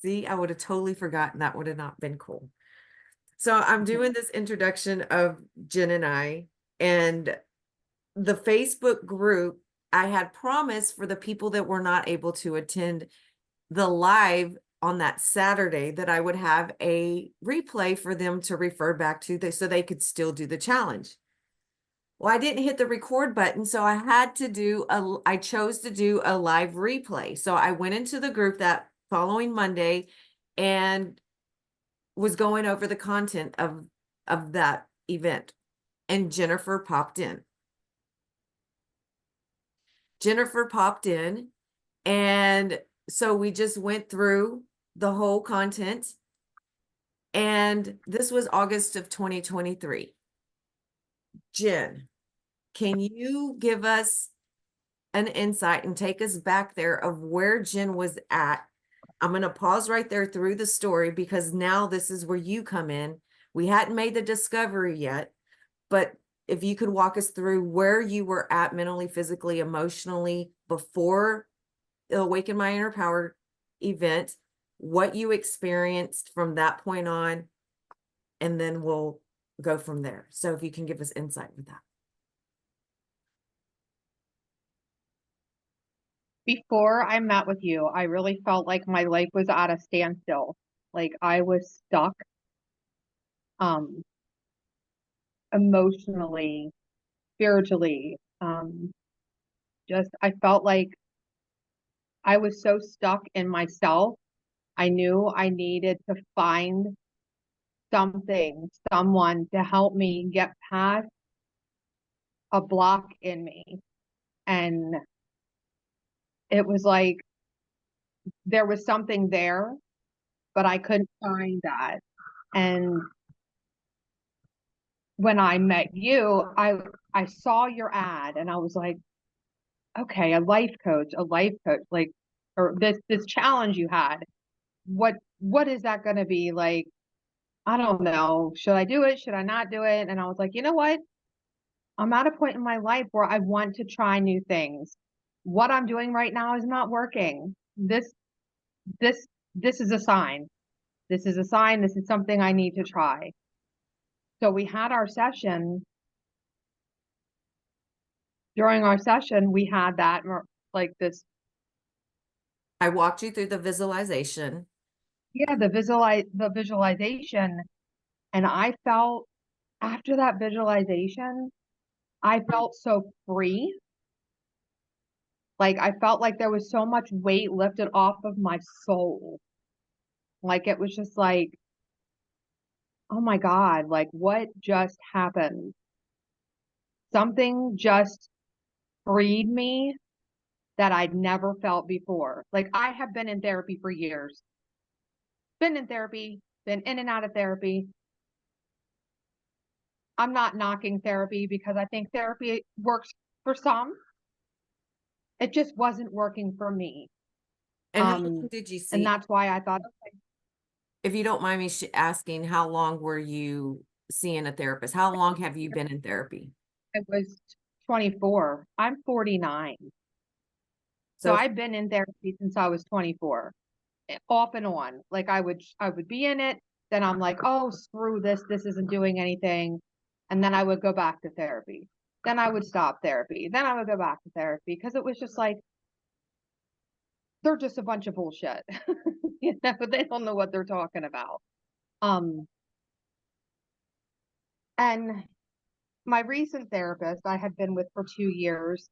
See, I would have totally forgotten. That would have not been cool. So I'm doing this introduction of Jen and I, and the Facebook group, I had promised for the people that were not able to attend the live on that Saturday that I would have a replay for them to refer back to so they could still do the challenge. Well, I didn't hit the record button, so I chose to do a live replay. So I went into the group that following Monday and was going over the content of that event. And Jennifer popped in. And so we just went through the whole content. And this was August of 2023. Jen, can you give us an insight and take us back there of where Jen was at? I'm going to pause right there through the story because now this is where you come in. We hadn't made the discovery yet, but if you could walk us through where you were at mentally, physically, emotionally before the Awaken My Inner Power event, what you experienced from that point on, and then we'll go from there. So if you can give us insight with that. Before I met with you, I really felt like my life was at a standstill. Like I was stuck, um, emotionally, spiritually. Just I felt like I was so stuck in myself. I knew I needed to find something, someone to help me get past a block in me. And it was like there was something there, but I couldn't find that. And when I met you, I saw your ad and I was like, okay, a life coach, like, or this challenge you had. What is that going to be like? I don't know. Should I do it? Should I not do it? And I was like, you know what? I'm at a point in my life where I want to try new things. What I'm doing right now is not working. This this is a sign. This is a sign. This is something I need to try. So we had our session. During our session, we had that like this. I walked you through the visualization. Yeah, the visualization, and I felt after that visualization, I felt so free. Like I felt like there was so much weight lifted off of my soul. Like it was just like, oh my God, like what just happened? Something just freed me that I'd never felt before. Like I have been in therapy for years, been in therapy, been in and out of therapy. I'm not knocking therapy because I think therapy works for some. It just wasn't working for me. And how long did you And see? that's why I thought, okay, If you don't mind me asking, how long were you seeing a therapist? How long have you been in therapy? I was 24. I'm 49. So So, I've been in therapy since I was 24, off and on. Like I would be in it, then I'm like, oh, screw this. This isn't doing anything. And then I would go back to therapy. Then I would stop therapy. Then I would go back to therapy because it was just like, they're just a bunch of bullshit. They don't know what they're talking about. Um, and my recent therapist I had been with for 2 years,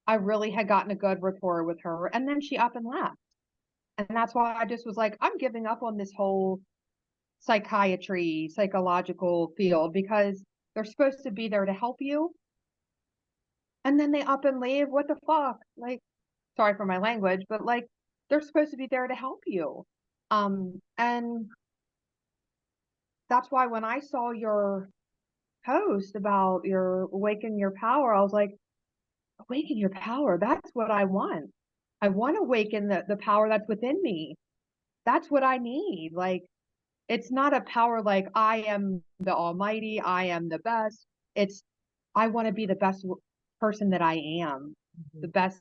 I really had gotten a good rapport with her. And then she up and left. And that's why I just was like, I'm giving up on this whole psychiatry, psychological field because they're supposed to be there to help you. And then they up and leave. What the fuck? Like, sorry for my language, but like they're supposed to be there to help you. And that's why when I saw your post about your awaken your power, I was like, awaken your power. That's what I want. I want to awaken the power that's within me. That's what I need. Like, it's not a power like I am the almighty, I am the best. It's I want to be the best person that I am, the best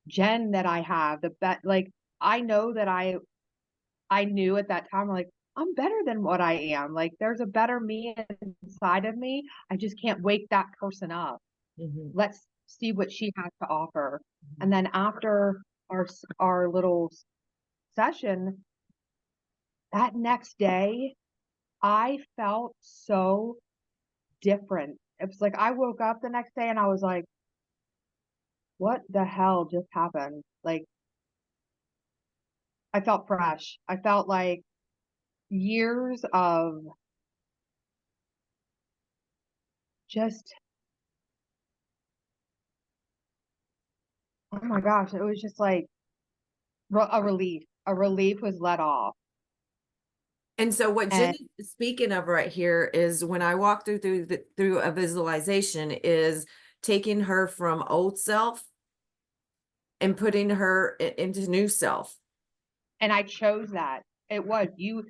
Jen that I have, the best like I know that I knew at that time, like, I'm better than what I am. Like, there's a better me inside of me. I just can't wake that person up. Mhm. Let's see what she has to offer. Mhm. And then after our little session, that next day, I felt so different. It was like I woke up the next day and I was like, what the hell just happened? Like, I felt fresh. I felt like years of just, oh my gosh, it was just like a relief. A relief was let off. And so what Jen And is speaking of right here is when I walk through a visualization is taking her from old self and putting her into new self. and I chose that. It was you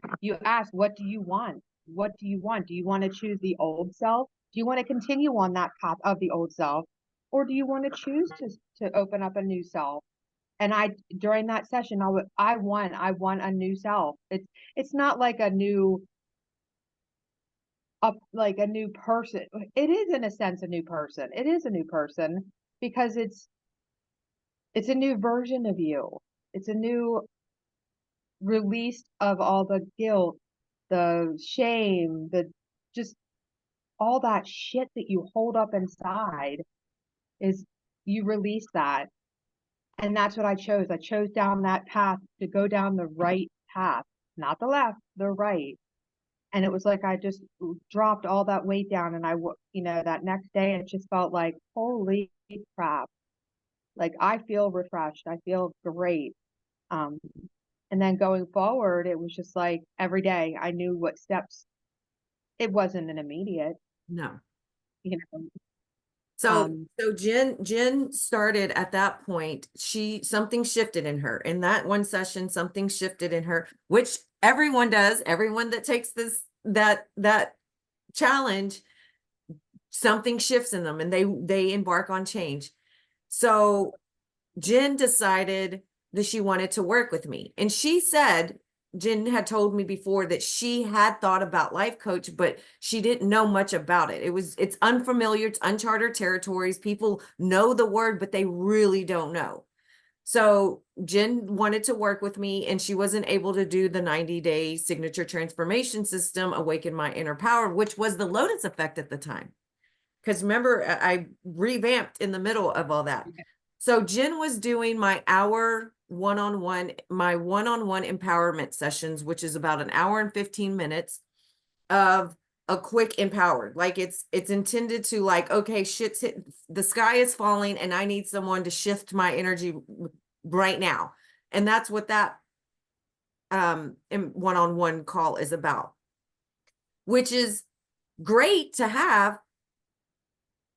asked, what do you want? What do you want? Do you want to choose the old self? Do you want to continue on that path of the old self? Or do you want to choose to open up a new self? And I during that session I want a new self. It's not like a new up like a new person. It is in a sense a new person. It is a new person because it's a new version of you. It's a new release of all the guilt, the shame, the just all that shit that you hold up inside is you release that. And that's what I chose. I chose down that path to go down the right path, not the left, the right. And it was like I just dropped all that weight down. And that next day, it just felt like, holy crap. Like I feel refreshed. I feel great. Um, and then going forward, it was just like every day I knew what steps. It wasn't an immediate, No. you know. So Um, so Jen started at that point. Something shifted in her. In that one session, something shifted in her, which everyone does. Everyone that takes that challenge, something shifts in them and they embark on change. So Jen decided that she wanted to work with me. And she said, Jen had told me before that she had thought about life coach, but she didn't know much about it. It's unfamiliar, it's uncharted territories. People know the word, but they really don't know. So Jen wanted to work with me and she wasn't able to do the 90-day signature transformation system, Awaken My Inner Power, which was the Lotus effect at the time. Because remember, I revamped in the middle of all that. So Jen was doing my one-on-one empowerment sessions, which is about an hour and 15 minutes of a quick empowered. Like it's intended to like, okay, shit's hit, the sky is falling and I need someone to shift my energy right now. And that's what that one-on-one call is about, which is great to have,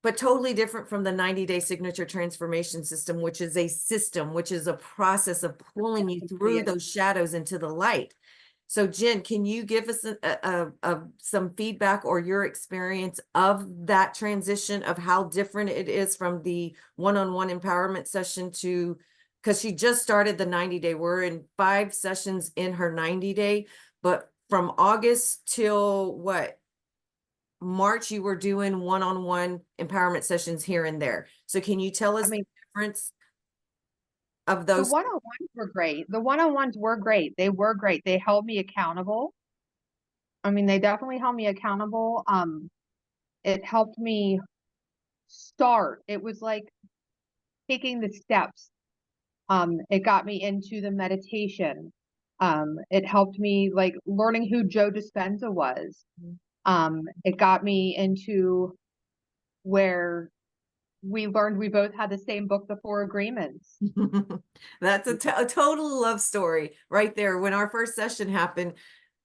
but totally different from the 90-day signature transformation system, which is a system, which is a process of pulling you through those shadows into the light. So Jen, can you give us some feedback or your experience of that transition of how different it is from the one-on-one empowerment session to, because she just started the 90-day, we're in 5 sessions in her 90-day, but from August till what? March, you were doing one-on-one empowerment sessions here and there. So can you tell I us the mean, difference of the those? one-on-ones were great. The one-on-ones were great. They were great. They held me accountable. I mean, they definitely held me accountable. It helped me start. It was like taking the steps. It got me into the meditation. It helped me like learning who Joe Dispenza was. It got me into where we learned we both had the same book, The Four Agreements. That's a total love story right there. When our first session happened,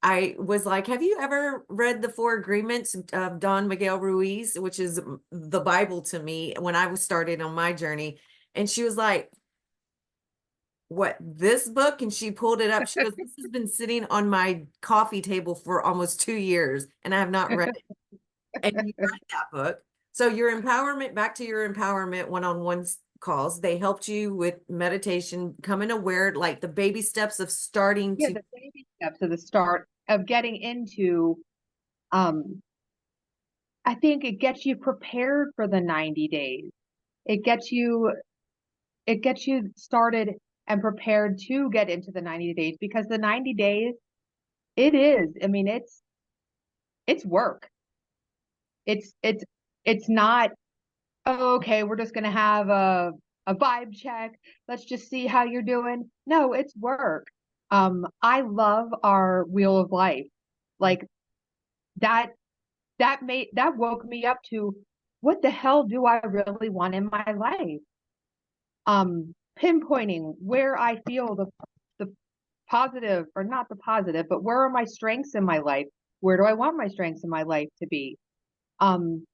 I was like, have you ever read The Four Agreements of Don Miguel Ruiz, which is the Bible to me when I was started on my journey? And she was like, what, this book? And she pulled it up. She goes, this has been sitting on my coffee table for almost 2 years and I have not read it. And you read that book. So your empowerment, back to your empowerment one-on-one calls. They helped you with meditation, becoming aware, like the baby steps of starting Yeah, to. the baby steps of the start of getting into, um, I think it gets you prepared for the 90 days. It gets you, it gets you started and prepared to get into the 90 days, because the 90 days, it is, I mean, it's work. It's not, oh, okay, we're just gonna have a vibe check. Let's just see how you're doing. No, it's work. I love our wheel of life. Like that that woke me up to, what the hell do I really want in my life? Pinpointing where I feel the positive, or not the positive, but where are my strengths in my life? Where do I want my strengths in my life to be? Um,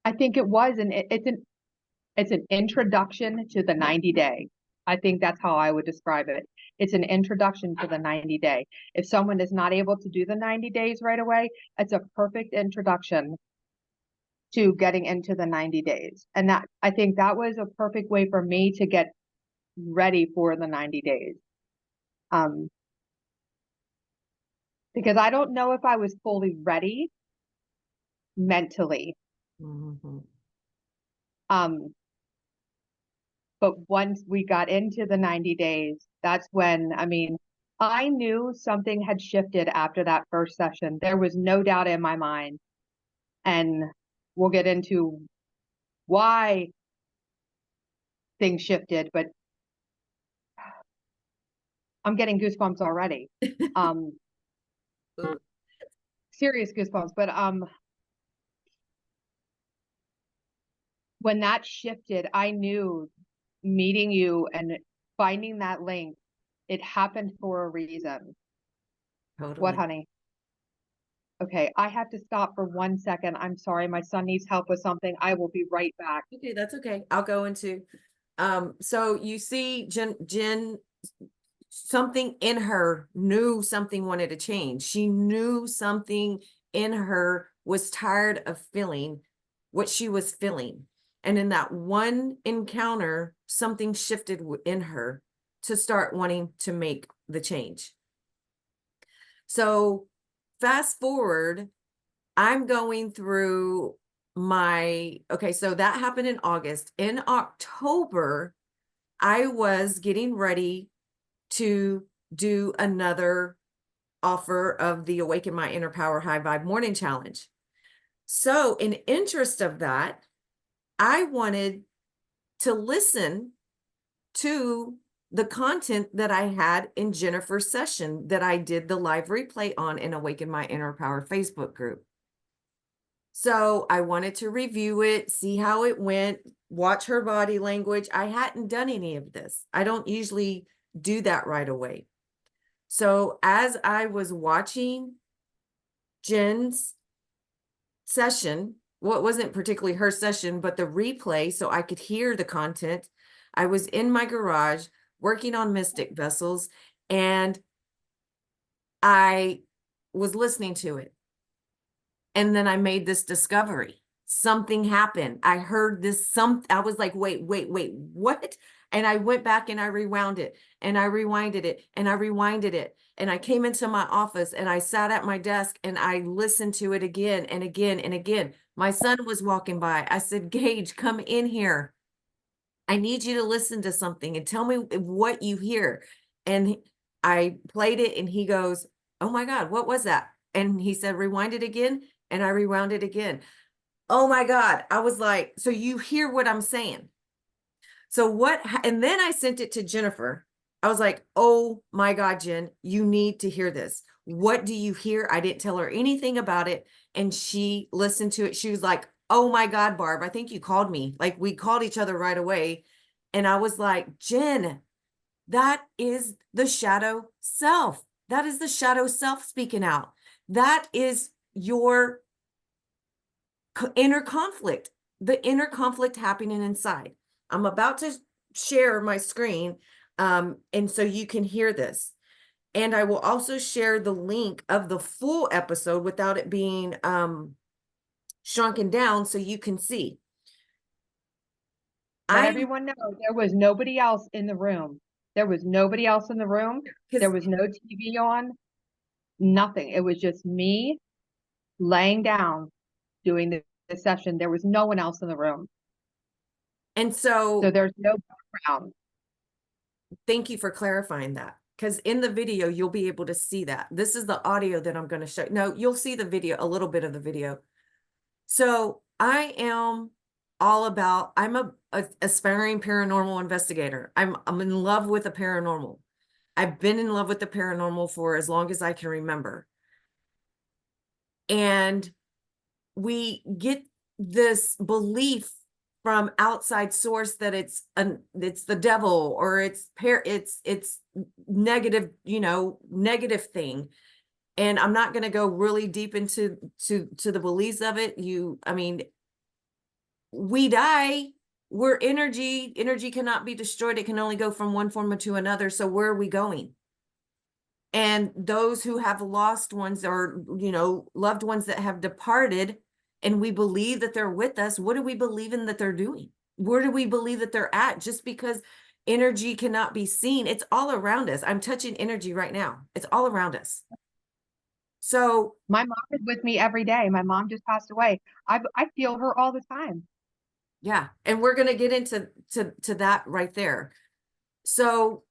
I think it was, and it's an introduction to the 90 day. I think that's how I would describe it. It's an introduction to the 90 day. If someone is not able to do the 90 days right away, it's a perfect introduction to getting into the 90 days. And that, I think that was a perfect way for me to get ready for the 90 days. Um, because I don't know if I was fully ready mentally. Mhm. Um, but once we got into the 90 days, that's when, I mean, I knew something had shifted after that first session. There was no doubt in my mind. And we'll get into why things shifted, but I'm getting goosebumps already. Um, serious goosebumps. But when that shifted, I knew, meeting you and finding that link, it happened for a reason. What, Totally. honey? Okay, I have to stop for 1 second. I'm sorry, my son needs help with something. I will be right back. Okay, that's okay. I'll go into, so you see Jen, something in her knew something wanted to change. She knew something in her was tired of feeling what she was feeling. And in that one encounter, something shifted in her to start wanting to make the change. So fast forward, I'm going through okay, so that happened in August. In October, I was getting ready to do another offer of the Awaken My Inner Power High Vibe Morning Challenge. So in interest of that, I wanted to listen to the content that I had in Jennifer's session that I did the live replay on in Awaken My Inner Power Facebook group. So I wanted to review it, see how it went, watch her body language. I hadn't done any of this. I don't usually do that right away. So as I was watching Jen's session, well, it wasn't particularly her session, but the replay, so I could hear the content, I was in my garage working on mystic vessels, and I was listening to it. And then I made this discovery. Something happened. I heard this, I was like, wait, what? And I went back and I rewound it and I rewinded it and I rewinded it. And I came into my office and I sat at my desk and I listened to it again and again and again. My son was walking by. I said, Gage, come in here. I need you to listen to something and tell me what you hear. And I played it and he goes, oh my God, what was that? And he said, rewind it again. And I rewound it again. Oh my God. I was like, so you hear what I'm saying? So and then I sent it to Jennifer. I was like, oh my God, Jen, you need to hear this. What do you hear? I didn't tell her anything about it. And she listened to it. She was like, oh my God, Barb, I think you called me. Like we called each other right away. And I was like, Jen, that is the shadow self. That is the shadow self speaking out. That is your inner conflict, the inner conflict happening inside. I'm about to share my screen, and so you can hear this. And I will also share the link of the full episode without it being shrunken down so you can see. Let I, everyone know there was nobody else in the room. There was nobody else in the room. There because, was no TV on, nothing. It was just me laying down doing the session. There was no one else in the room. and So so there's no background. thank you for clarifying that. Because in the video, you'll be able to see that. This is the audio that I'm going to show. No, you'll see the video, a little bit of the video. So I am all about, I'm a aspiring paranormal investigator. I'm in love with the paranormal. I've been in love with the paranormal for as long as I can remember. And we get this belief from outside source that it's the devil, or it's negative, negative thing. And I'm not going to go really deep into the beliefs of it. I mean, we die, we're energy cannot be destroyed. It can only go from one form to another. So where are we going? And those who have lost ones, or loved ones that have departed, and we believe that they're with us, what do we believe in that they're doing? Where do we believe that they're at? Just because energy cannot be seen, it's all around us. I'm touching energy right now. It's all around us. So My mom is with me every day. My mom just passed away. I feel her all the time. yeah, and we're going to get into that right there. So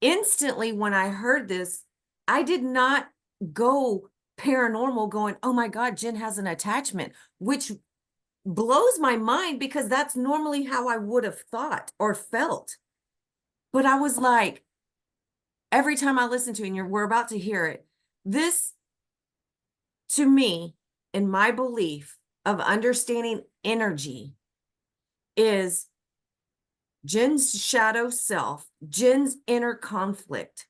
instantly when I heard this, I did not go paranormal going, oh my God, Jen has an attachment, which blows my mind because that's normally how I would have thought or felt. But I was like, every time I listen to it, and we're about to hear it, this, to me, in my belief of understanding energy, is Jen's shadow self, Jen's inner conflict,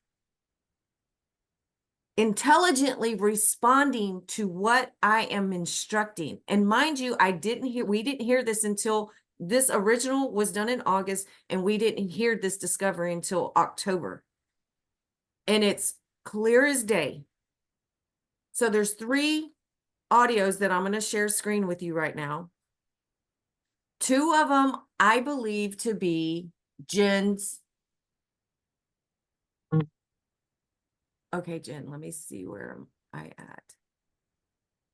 intelligently responding to what I am instructing. And mind you, we didn't hear this until this original was done in August, and we didn't hear this discovery until October. And it's clear as day. So there's 3 audios that I'm going to share screen with you right now. 2 of them I believe to be Jen's. Okay, Jen, let me see where am I at.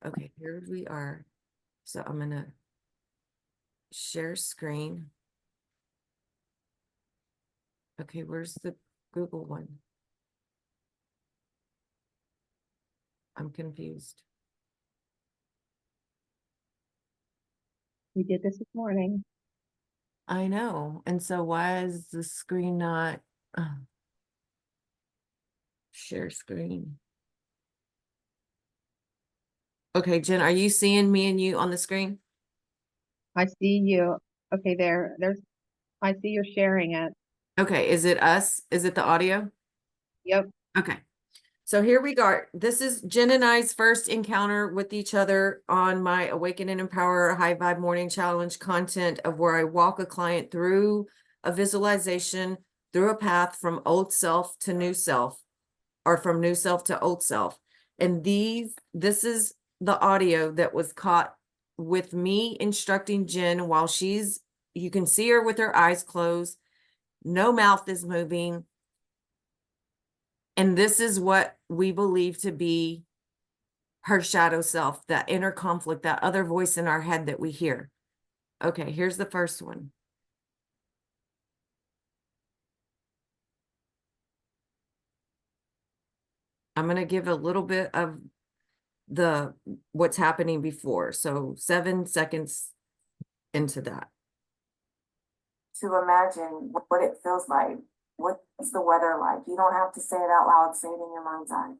Okay, here we are. So I'm going to share screen. Okay, where's the Google one? I'm confused. We did this morning. I know. And so why is the screen not share screen? Okay, Jen, are you seeing me and you on the screen? I see you. Okay, I see you're sharing it. Okay, is it us? Is it the audio? Yep. Okay. So here we go. This is Jen and I's first encounter with each other on my Awaken and Empower High Vibe Morning Challenge content, of where I walk a client through a visualization, through a path from old self to new self, or from new self to old self. And this is the audio that was caught with me instructing Jen while you can see her with her eyes closed, no mouth is moving. And this is what we believe to be her shadow self, that inner conflict, that other voice in our head that we hear. Okay, here's the first one. I'm going to give a little bit of what's happening before. So 7 seconds into that. To imagine what it feels like. What's the weather like? You don't have to say it out loud, say it in your mind's eye.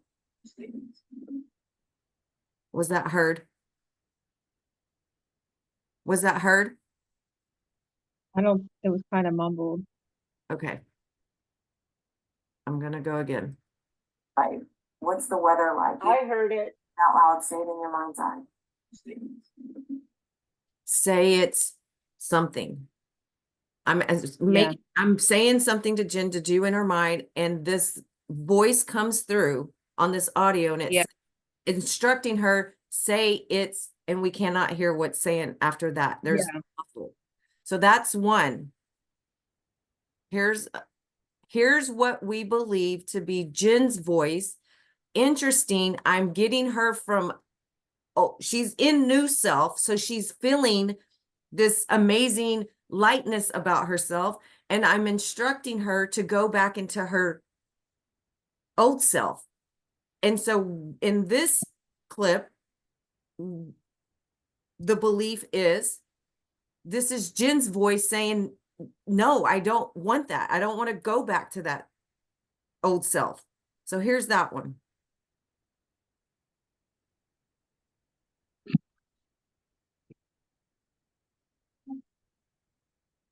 Was that heard? Was that heard? It was kind of mumbled. Okay. I'm going to go again. Right. What's the weather like? I heard it. Out loud, say it in your mind's eye. Say it's something. I'm saying something to Jen to do in her mind, and this voice comes through on this audio, and it's instructing her, say it's, and we cannot hear what's saying after that. There's muffled. So that's one. Here's what we believe to be Jen's voice. Interesting. I'm getting her from, oh, she's in new self. So she's feeling this amazing lightness about herself. And I'm instructing her to go back into her old self. And so in this clip, the belief is this is Jen's voice saying, no, I don't want that. I don't want to go back to that old self. So here's that one.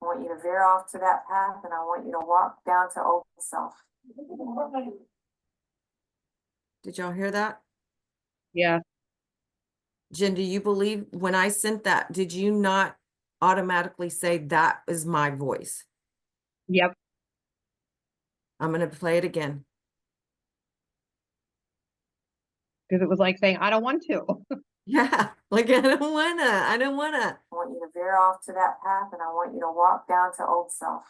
I want you to veer off to that path and I want you to walk down to old self. Did y'all hear that? Yeah. Jen, do you believe when I sent that, did you not automatically say that is my voice? Yep. I'm going to play it again. Because it was like saying, I don't want to. Yeah, like I don't wanna. I want you to veer off to that path and I want you to walk down to old self.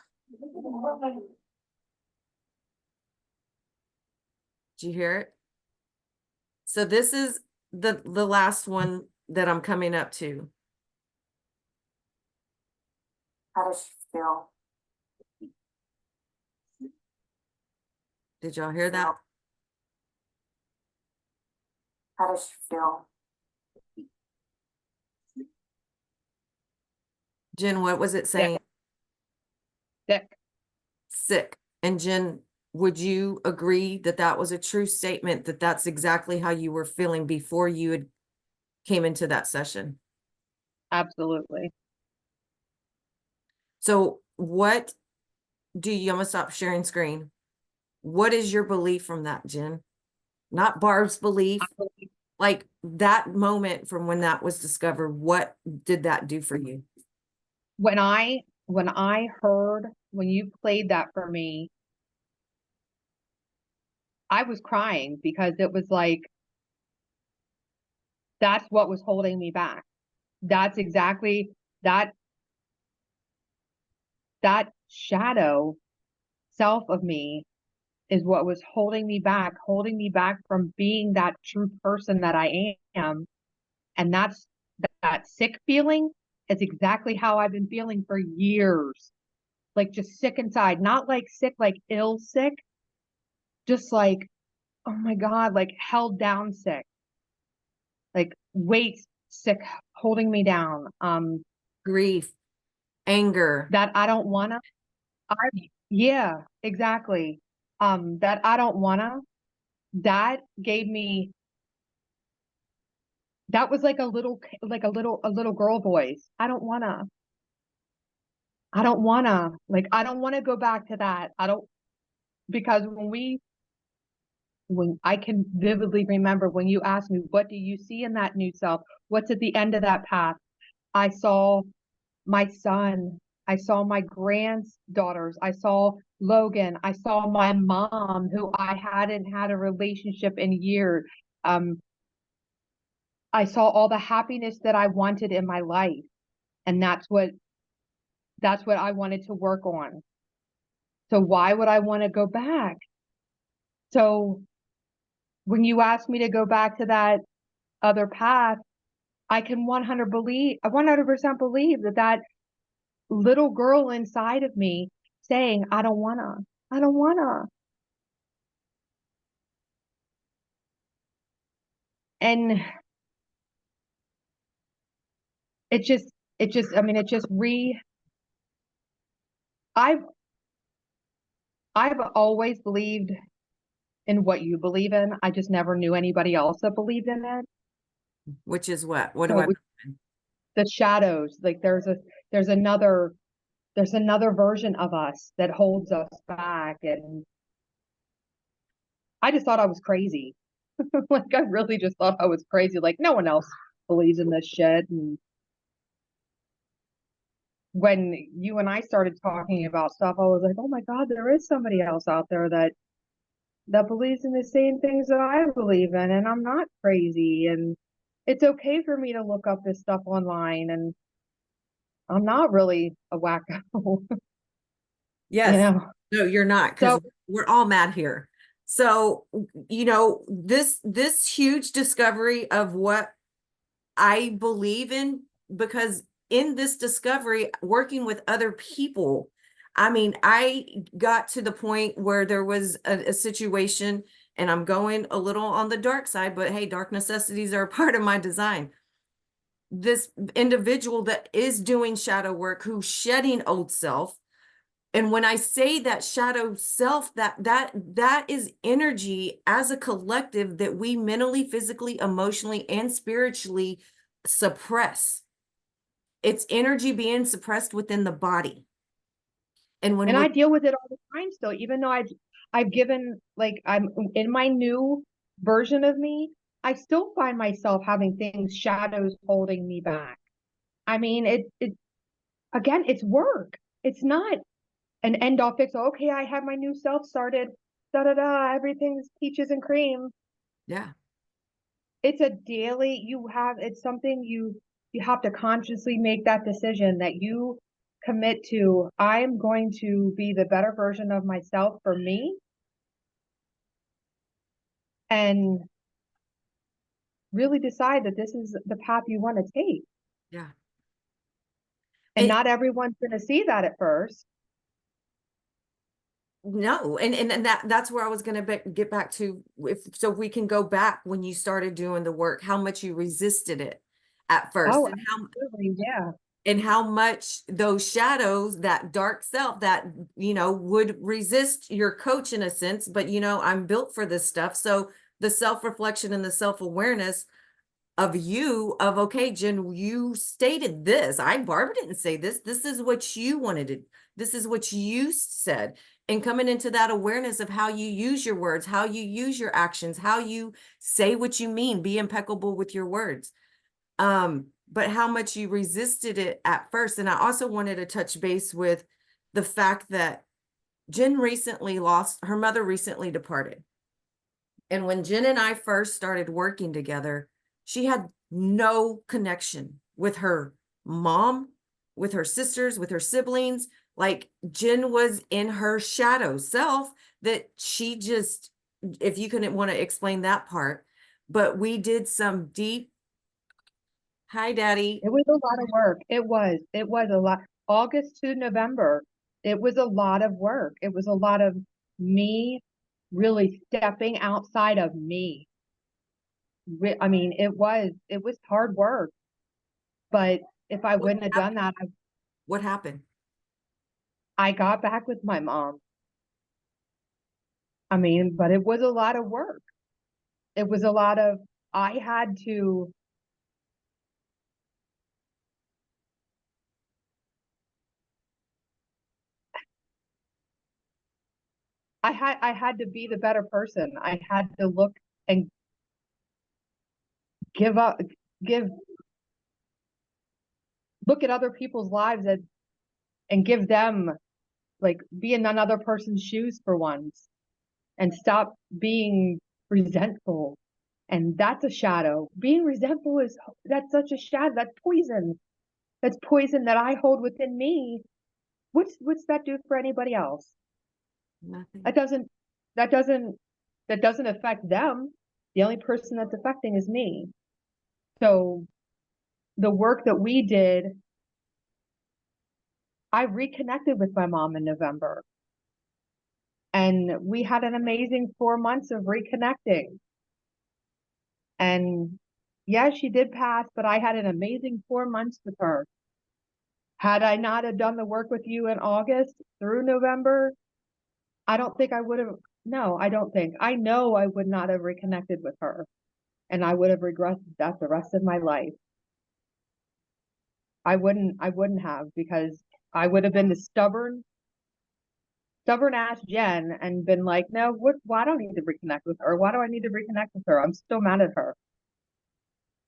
Did you hear it? So this is the last one that I'm coming up to. How does she feel? Did y'all hear that? How does she feel? Jen, what was it saying? Sick. Sick. And Jen, would you agree that that was a true statement, that that's exactly how you were feeling before you had came into that session? Absolutely. So what do you, I'm gonna stop sharing screen. What is your belief from that, Jen? Not Barb's belief, like that moment from when that was discovered, what did that do for you? When I heard, when you played that for me, I was crying because it was like, that's what was holding me back. That's exactly that shadow self of me is what was holding me back from being that true person that I am. And that's that sick feeling is exactly how I've been feeling for years. Like just sick inside, not like sick, like ill sick, just like, oh my God, like held down sick, like weights sick, holding me down. Grief, anger. That I don't wanna. Yeah, exactly. That I don't wanna. That gave me. That was like a little girl voice. I don't wanna. I don't wanna. Like I don't wanna go back to that. I don't, because when I can vividly remember when you asked me, what do you see in that new self? What's at the end of that path? I saw my son. I saw my granddaughters. I saw Logan. I saw my mom, who I hadn't had a relationship in years. Um, I saw all the happiness that I wanted in my life. And that's what I wanted to work on. So why would I want to go back? So when you asked me to go back to that other path, I can 100% believe that that little girl inside of me saying, I don't wanna. And it just, I mean, it just I've, I've always believed in what you believe in. I just never knew anybody else that believed in it. Which is what? What do So I? the shadows, like there's another, there's another version of us that holds us back. And I just thought I was crazy. Like I really just thought I was crazy. Like no one else believes in this shit. And when you and I started talking about stuff, I was like, oh my God, there is somebody else out there that believes in the same things that I believe in, and I'm not crazy. And it's okay for me to look up this stuff online. And I'm not really a wacko, you Yes. know. No, you're not, because So, we're all mad here. So, this huge discovery of what I believe in, because in this discovery, working with other people, I mean, I got to the point where there was a situation, and I'm going a little on the dark side, but hey, dark necessities are a part of my design. This individual that is doing shadow work, who's shedding old self. And when I say that shadow self, that is energy as a collective that we mentally, physically, emotionally, and spiritually suppress. It's energy being suppressed within the body. And when and we're I deal with it all the time still, even though I've given, like, I'm in my new version of me, I still find myself having things, shadows holding me back. I mean, it again, it's work. It's not an end all fix. Okay, I have my new self started. Da da da. Everything's peaches and cream. yeah, It's a daily. It's something you have to consciously make that decision that you commit to. I'm going to be the better version of myself for me, and really decide that this is the path you want to take. yeah. And And not everyone's going to see that at first. no, and that's where I was going to get back to. If we can go back when you started doing the work, how much you resisted it at first, Oh, and absolutely. Yeah. how much those shadows, that dark self that would resist your coach in a sense, but I'm built for this stuff. So the self-reflection and the self-awareness of you, of, okay, Jen, you stated this. Barbara didn't say this. This is what you wanted to, this is what you said. And coming into that awareness of how you use your words, how you use your actions, how you say what you mean, be impeccable with your words. But how much you resisted it at first. And I also wanted to touch base with the fact that Jen recently her mother recently departed. And when Jen and I first started working together, she had no connection with her mom, with her sisters, with her siblings. Like, Jen was in her shadow self that she just, if you couldn't want to explain that part, but we did some deep, hi, Daddy. It was a lot of work. It was a lot. August to November, it was a lot of work. It was a lot of me really stepping outside of me. I mean, it was hard work, but if I What wouldn't have done happened? that, What happened? I got back with my mom. I mean, but it was a lot of work. It was a lot of, I had to, I had to be the better person. I had to look and give up, give, look at other people's lives and give them, like, be in another person's shoes for once and stop being resentful. And that's a shadow. Being resentful that's such a shadow. That's poison. That's poison that I hold within me. What's that do for anybody else? Nothing. That doesn't that doesn't that doesn't affect them. The only person that's affecting is me. So the work that we did, I reconnected with my mom in November. And we had an amazing 4 months of reconnecting. And yeah, she did pass, but I had an amazing 4 months with her. Had I not have done the work with you in August through November, I don't think I would have. No, I don't think. I know I would not have reconnected with her, and I would have regretted that the rest of my life. I wouldn't have, because I would have been the stubborn ass Jen and been like, no, why do I need to reconnect with her? Why do I need to reconnect with her? I'm still mad at her.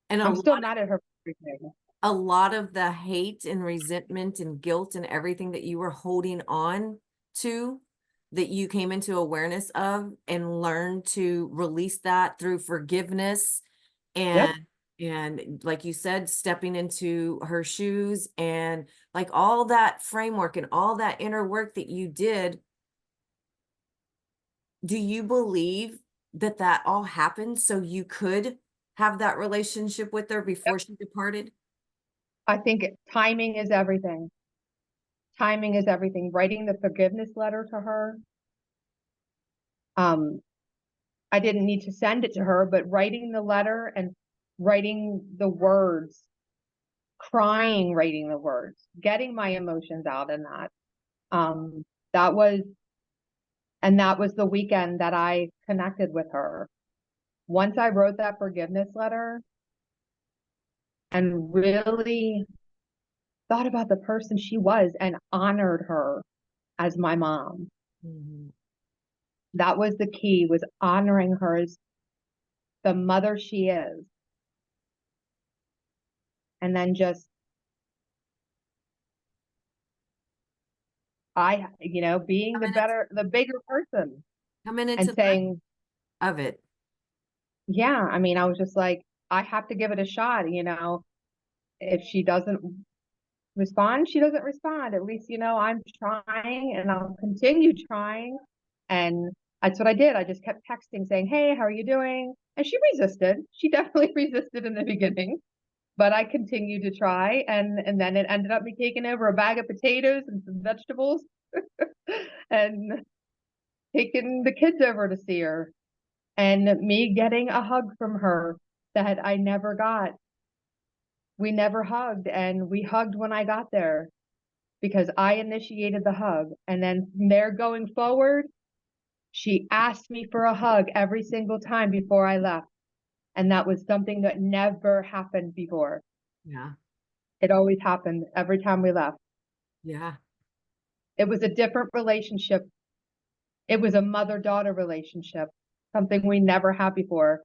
And I'm still mad at her for everything. a lot of the hate and resentment and guilt and everything that you were holding on to, that you came into awareness of and learned to release that through forgiveness and Yep. And like you said, stepping into her shoes and like all that framework and all that inner work that you did, do you believe that that all happened so you could have that relationship with her Yep. before she departed? I think timing is everything. Timing is everything. Writing the forgiveness letter to her. Um, I didn't need to send it to her, but writing the letter and writing the words, crying, writing the words, getting my emotions out in that. Um, that was, and that was the weekend that I connected with her. Once I wrote that forgiveness letter and really thought about the person she was and honored her as my mom, Mhm. that was the key, was honoring her as the mother she is. And then just, being Coming into, the bigger person coming and into the saying, of it. yeah, I mean, I was just like, I have to give it a shot, if she doesn't respond, she doesn't respond. At least, I'm trying and I'll continue trying. And that's what I did. I just kept texting saying, hey, how are you doing? And she resisted. She definitely resisted in the beginning, but I continued to try. And then it ended up me taking over a bag of potatoes and some vegetables and taking the kids over to see her and me getting a hug from her that I never got. We never hugged, and we hugged when I got there because I initiated the hug. And then from there going forward, she asked me for a hug every single time before I left. And that was something that never happened before. Yeah. It always happened every time we left. Yeah. It was a different relationship. It was a mother-daughter relationship, something we never had before.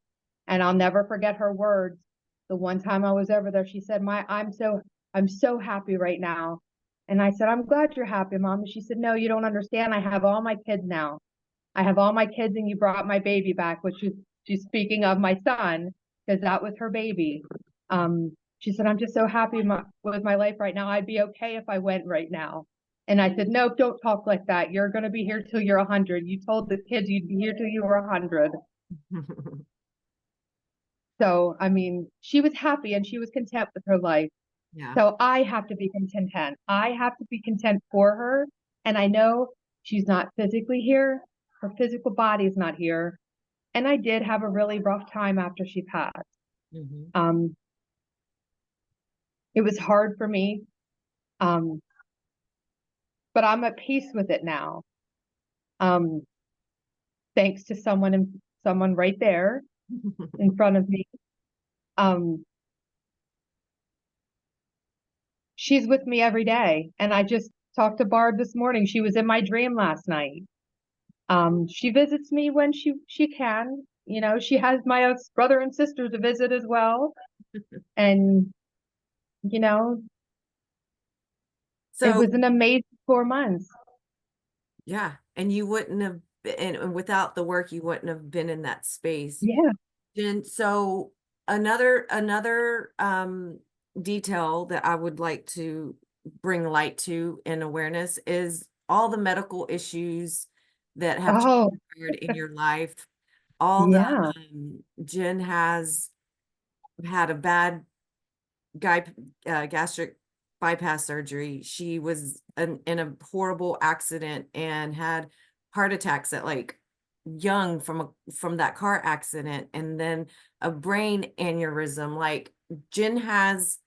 And I'll never forget her words. The one time I was over there, she said, I'm so happy right now. And I said, I'm glad you're happy, Mom. And she said, no, you don't understand. I have all my kids now. I have all my kids and you brought my baby back, which is, she's speaking of my son, because that was her baby. She said, I'm just so happy with my life right now. I'd be okay if I went right now. And I said, nope, don't talk like that. You're going to be here till you're 100. You told the kids you'd be here till you were 100. So, I mean, she was happy and she was content with her life. Yeah. So I have to be content. I have to be content for her. And I know she's not physically here. Her physical body is not here. And I did have a really rough time after she passed. Mhm. Um, it was hard for me. Um, but I'm at peace with it now. Um, thanks to someone right there in front of me. Um, she's with me every day. And I just talked to Barb this morning. She was in my dream last night. She visits me when she can. She has my brother and sister to visit as well. And, you know, it So, was an amazing 4 months. yeah, and you wouldn't have been, and without the work, you wouldn't have been in that space. Yeah. And so another detail that I would like to bring light to and awareness is all the medical issues that have Oh, transpired in your life. All the yeah. Jen has had a bad guy gastric bypass surgery. She was in a horrible accident and had heart attacks at like young from that car accident, and then a brain aneurysm. Like Jen has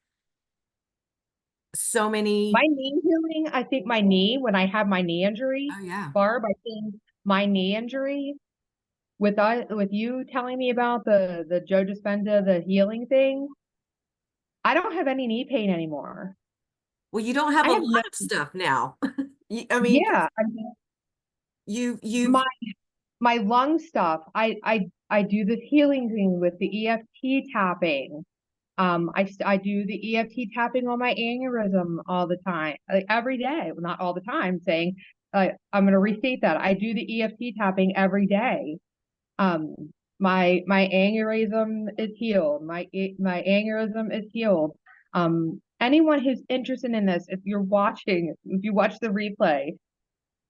so My many. knee healing, I think my knee, when I had my knee injury, Oh yeah. Barb, I think my knee injury with you telling me about the Joe Dispenza, the healing thing, I don't have any knee pain anymore. Well, you don't have I a have no, lot of stuff now. I mean, yeah, I mean, you've my my lung stuff, I do the healing thing with the EFT tapping. I do the EFT tapping on my aneurysm all the time, like every day. Well, not all the time, saying I'm going to restate that. I do the EFT tapping every day. Um, My aneurysm is healed. My aneurysm is healed. Anyone who's interested in this, if you watch the replay,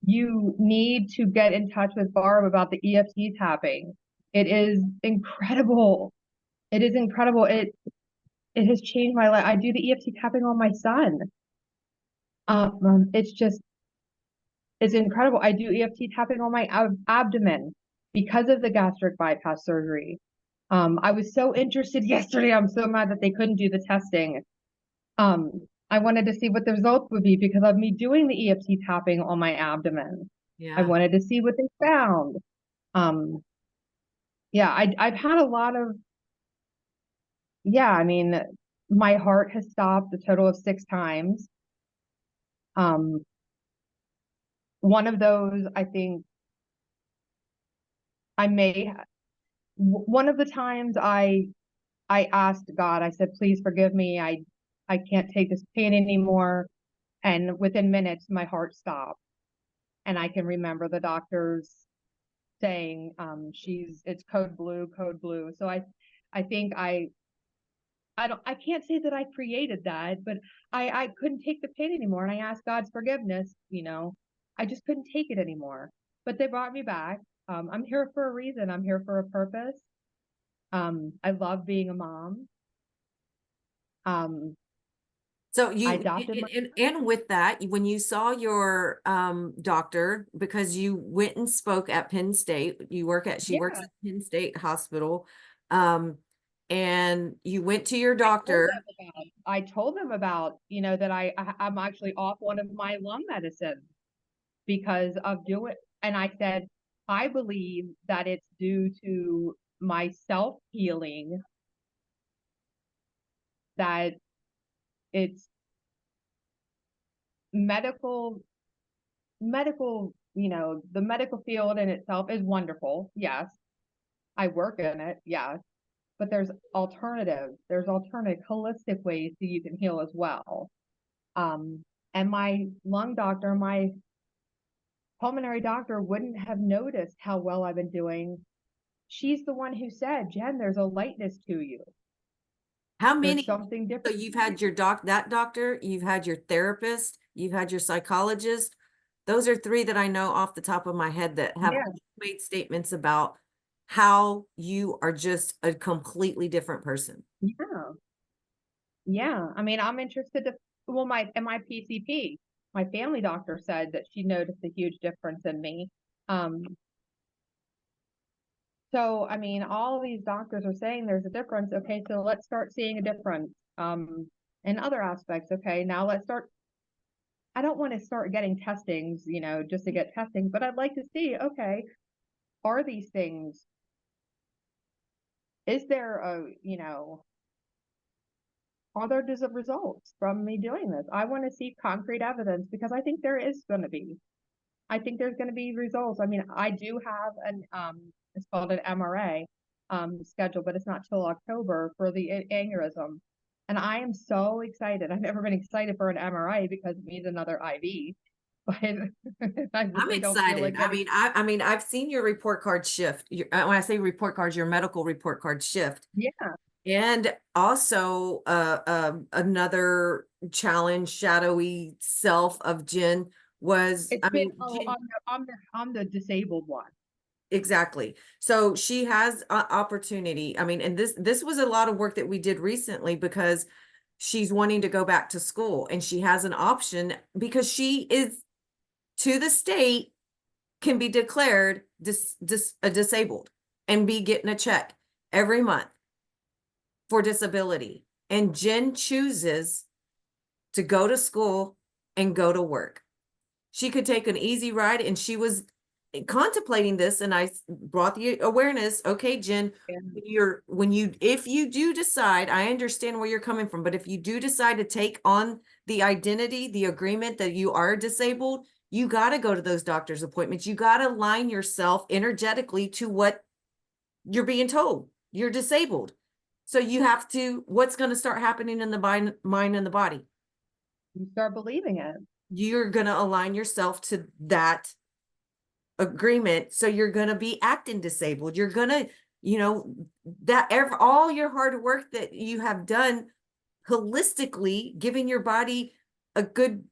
you need to get in touch with Barb about the EFT tapping. It is incredible. It is incredible. It has changed my life. I do the EFT tapping on my son. It's just it's incredible. I do EFT tapping on my abdomen because of the gastric bypass surgery. I was so interested yesterday. I'm so mad that they couldn't do the testing. I wanted to see what the results would be because of me doing the EFT tapping on my abdomen. I Yeah. wanted to see what they found. Um, yeah, I've had a lot of, yeah, I mean, my heart has stopped a total of 6 times. Um, one of those, I think I may, one of the times I asked God, I said, please forgive me. I can't take this pain anymore. And within minutes, my heart stopped. And I can remember the doctors saying, it's code blue, code blue. So I think I can't say that I created that, but I couldn't take the pain anymore. And I asked God's forgiveness, I just couldn't take it anymore. But they brought me back. I'm here for a reason. I'm here for a purpose. I love being a mom. Um, So I you adopted my, and with that, when you saw your doctor, because you went and spoke at Penn State, she works yeah, at Penn State Hospital, um, and you went to your I told doctor. them I told them about, that I'm actually off one of my lung medicines because of doing, and I said, I believe that it's due to my self healing, that it's medical, the medical field in itself is wonderful. Yes. I work in it. Yes. But there's alternative holistic ways that you can heal as well. And my lung doctor, my pulmonary doctor wouldn't have noticed how well I've been doing. She's the one who said, Jen, there's a lightness to you. How There's many? something So different. you've had that doctor, you've had your therapist, you've had your psychologist. Those are three that I know off the top of my head that have Yeah, made statements about how you are just a completely different person. yeah, yeah. I mean, I'm interested to, well, my PCP, my family doctor said that she noticed a huge difference in me. Um, so I mean, all these doctors are saying there's a difference. Okay, so let's start seeing a difference in other aspects. Okay, now let's start. I don't want to start getting testings, just to get testing, but I'd like to see, okay, are these things, is there are there results from me doing this? I want to see concrete evidence because I think there is going to be. I think there's going to be results. I mean, I do have it's called an MRA schedule, but it's not till October for the aneurysm. And I am so excited. I've never been excited for an MRI because it means another IV, but I I'm really don't feel excited. like getting. I mean, I've seen your report card shift. When I say report cards, your medical report card shift. Yeah, And also, another challenge, shadowy self of Jen was, it's I been, mean, oh, Jen, I'm the disabled one. exactly. So she has opportunity. I mean, and this was a lot of work that we did recently because she's wanting to go back to school and she has an option because she is to the state can be declared disabled and be getting a check every month for disability. And Jen chooses to go to school and go to work. She could take an easy ride and she was contemplating this and I brought the awareness, okay, Jen, if you do decide, I understand where you're coming from, but if you do decide to take on the identity, the agreement that you are disabled, you got to go to those doctor's appointments. You got to align yourself energetically to what you're being told. You're disabled. So you have to, what's going to start happening in the mind and the body? You start believing it. You're going to align yourself to that agreement. So you're going to be acting disabled. you know, that all your hard work that you have done holistically, giving your body a good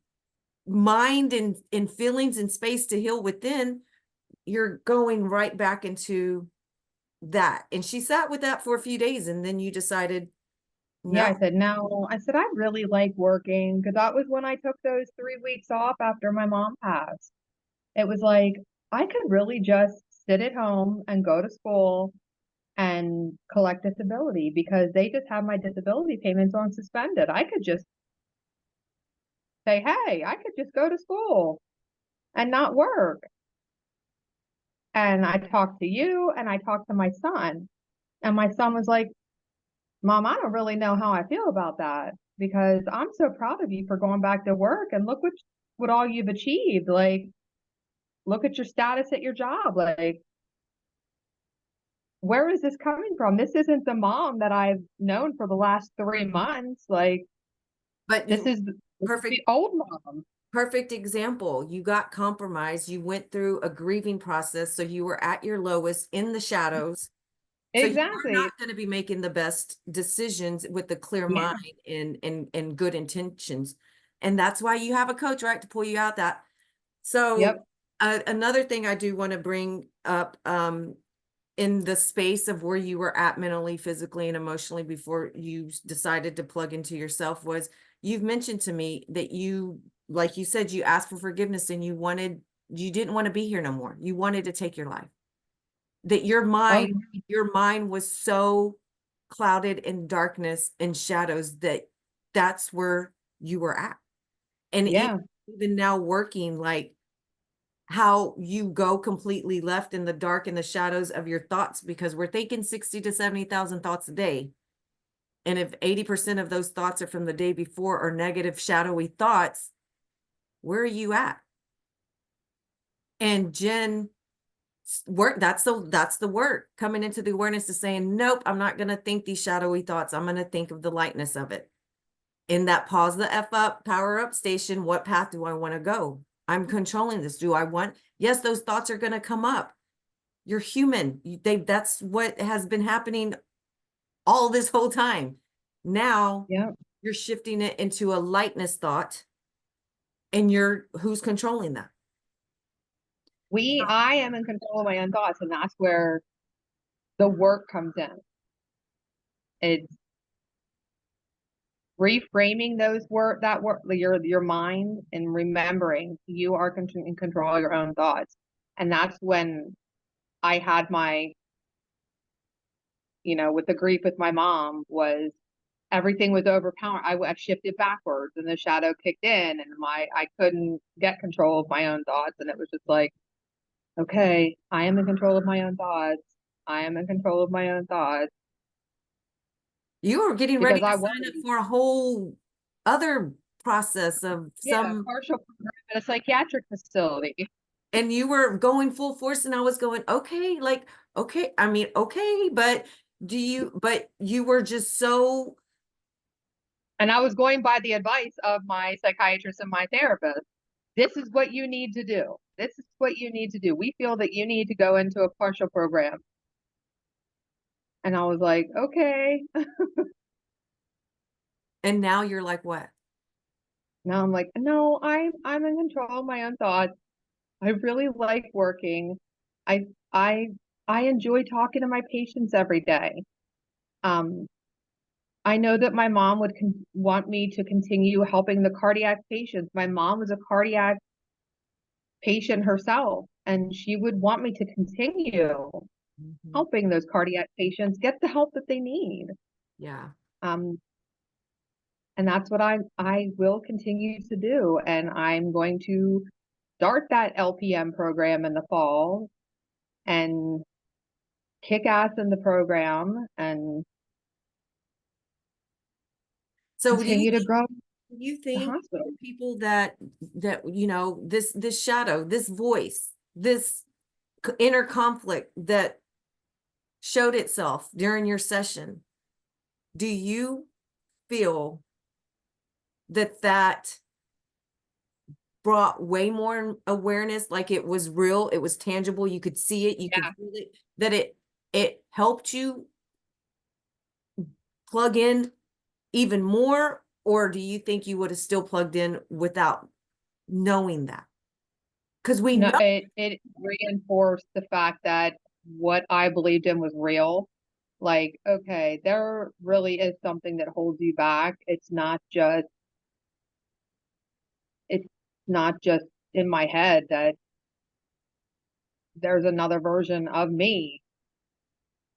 mind and feelings and space to heal within, you're going right back into that. And she sat with that for a few days, and then you decided, Yeah, no. I said, no. I said, I really like working because that was when I took those 3 weeks off after my mom passed. It was like, I could really just sit at home and go to school and collect disability because they just have my disability payments on suspended. I could just say, hey, I could just go to school and not work. And I talked to you and I talked to my son. And my son was like, Mom, I don't really know how I feel about that because I'm so proud of you for going back to work and look what all you've achieved. Like, look at your status at your job. Like, where is this coming from? This isn't the mom that I've known for the last 3 months. Like, But this is perfect, the old mom. perfect example. You got compromised. You went through a grieving process. So you were at your lowest in the shadows. So you are Exactly. not going to be making the best decisions with a clear mind Yeah. and good intentions. And that's why you have a coach, right, to pull you out that. So Yep. another thing I do want to bring up, in the space of where you were at mentally, physically, and emotionally before you decided to plug into yourself, was you've mentioned to me that you, like you said, you asked for forgiveness and you didn't want to be here no more. You wanted to take your life. That Oh, your mind was so clouded in darkness and shadows that that's where you were at. And yeah. even now working, like, how you go completely left in the dark in the shadows of your thoughts, because we're thinking 60 to 70,000 thoughts a day. And if 80% of those thoughts are from the day before or negative, shadowy thoughts, where are you at? And Jen work, that's the work, coming into the awareness of saying, nope, I'm not going to think these shadowy thoughts. I'm going to think of the lightness of it. In that pause the F up, power up station, what path do I want to go? I'm controlling this. Do I want, yes, those thoughts are going to come up. You're human. That's what has been happening all this whole time. Now Yeah. you're shifting it into a lightness thought, and who's controlling that? I am in control of my own thoughts, and that's where the work comes in. It's reframing your mind and remembering you are in control of your own thoughts. And that's when I had my, with the grief with my mom was everything was overpowering. I shifted backwards and the shadow kicked in and I couldn't get control of my own thoughts. And it was just like, okay, I am in control of my own thoughts. I am in control of my own thoughts You were getting ready because to I sign up was, for a whole other process of yeah, some, partial program at a psychiatric facility. and you were going full force, and I was going, okay, like, okay, I mean, okay, but but you were just so, And I was going by the advice of my psychiatrist and my therapist. This is what you need to do. This is what you need to do. We feel that you need to go into a partial program. And I was like, okay. and now you're like, what? Now I'm like, no, I'm in control of my own thoughts. I really like working. I I I enjoy talking to my patients every day. Um, I know that my mom would want me to continue helping the cardiac patients. My mom was a cardiac patient herself, and she would want me to continue Mhm. helping those cardiac patients get the help that they need. Yeah. Um, and that's what I will continue to do. And I'm going to start that LPM program in the fall and kick ass in the program and So continue to grow do you the think hospital. the people that this shadow, this voice, this inner conflict that showed itself during your session, do you feel that brought way more awareness, like it was real, it was tangible, you could see it, you could Yeah. feel it, that it it helped you plug in even more, or do you think you would have still plugged in without knowing that? Because we No, know. it reinforced the fact that what I believed in was real. Like, okay, there really is something that holds you back. It's not just in my head that there's another version of me.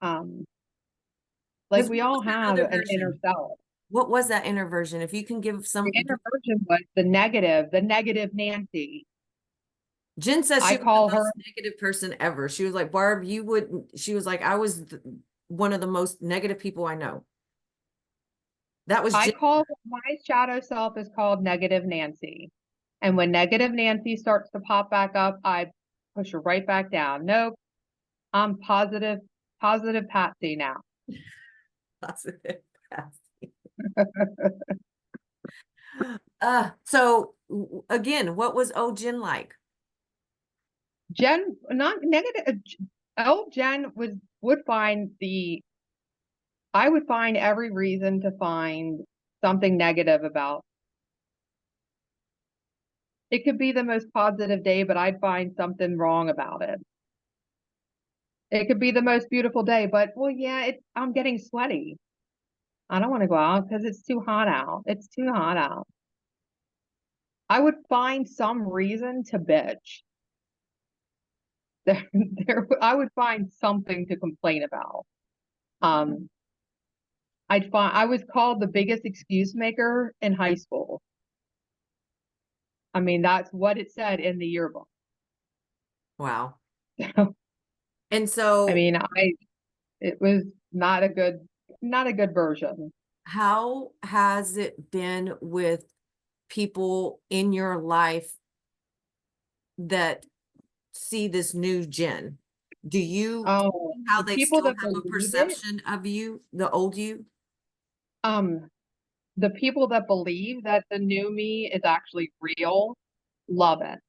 Um, like Because we what was all that have other an inner version? self. What was that inner version? If you can give The some, inner version was the negative Nancy. Jen says I she was the call her, most negative person ever. She was like, Barb, you wouldn't, she was like, I was one of the most negative people I know. That was I Jen. call my shadow self is called negative Nancy. And when negative Nancy starts to pop back up, I push her right back down. Nope, I'm positive Patsy now. Positive. So again, what was old Jen like? Jen, not negative. Oh, Jen would find I would find every reason to find something negative about. It could be the most positive day, but I'd find something wrong about it. It could be the most beautiful day, but well, yeah, I'm getting sweaty. I don't want to go out because it's too hot out. It's too hot out. I would find some reason to bitch. I would find something to complain about. Um, I was called the biggest excuse maker in high school. I mean, that's what it said in the yearbook. Wow. I And so mean, it was not a good version. how has it been with people in your life that see this new Jen? Do you Oh, see how the they people still that have a believe it, perception of you, the old you? um, the people that believe that the new me is actually real, love it.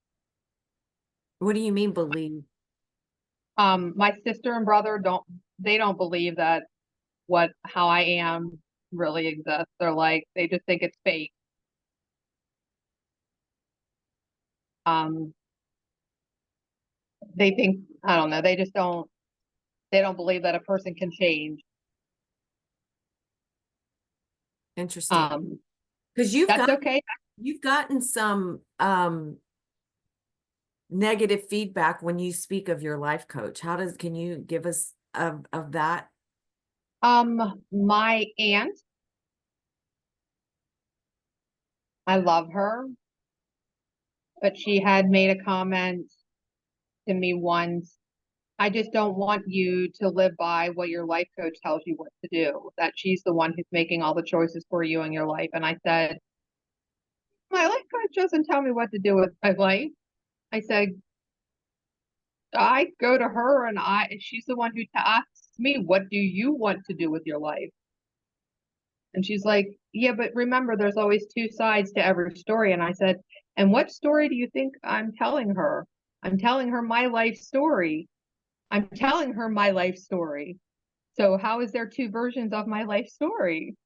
What do you mean believe? My sister and brother they don't believe that how I am really exists. They just think it's fake. Um, they think, I don't know, they don't believe that a person can change. Interesting. Um, Because that's okay. you've gotten some negative feedback when you speak of your life coach. Can you give us of that? My aunt, I love her, but she had made a comment to me once. I just don't want you to live by what your life coach tells you what to do, that she's the one who's making all the choices for you in your life. And I said, my life coach doesn't tell me what to do with my life. I said, I go to her and she's the one who asks me, what do you want to do with your life? And she's like, yeah, but remember, there's always two sides to every story. And I said, and what story do you think I'm telling her? I'm telling her my life story. I'm telling her my life story. So how is there two versions of my life story?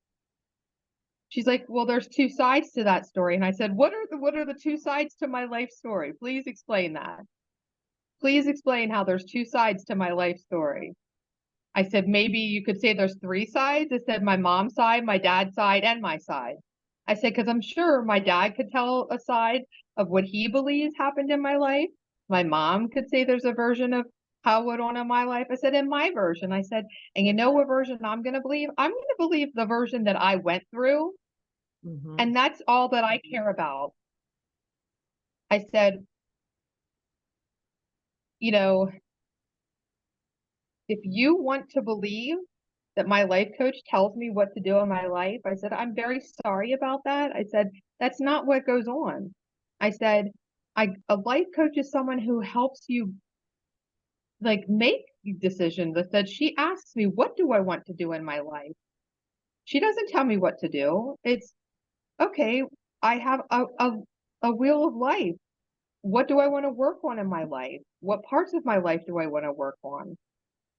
She's like, well, there's two sides to that story. And I said, what are the two sides to my life story? Please explain that. Please explain how there's two sides to my life story. I said, maybe you could say there's three sides. I said, my mom's side, my dad's side, and my side. I said, because I'm sure my dad could tell a side of what he believes happened in my life. My mom could say there's a version of how it went on in my life. I said, in my version, I said, and you know what version I'm going to believe? I'm going to believe the version that I went through. Mm-hmm. And that's all that I care about. I said, you know, if you want to believe that my life coach tells me what to do in my life, I said, I'm very sorry about that. I said, that's not what goes on. I said, a life coach is someone who helps you like make decisions. I said, she asks me, what do I want to do in my life? She doesn't tell me what to do. It's okay. I have a wheel of life. What do I want to work on in my life? What parts of my life do I want to work on?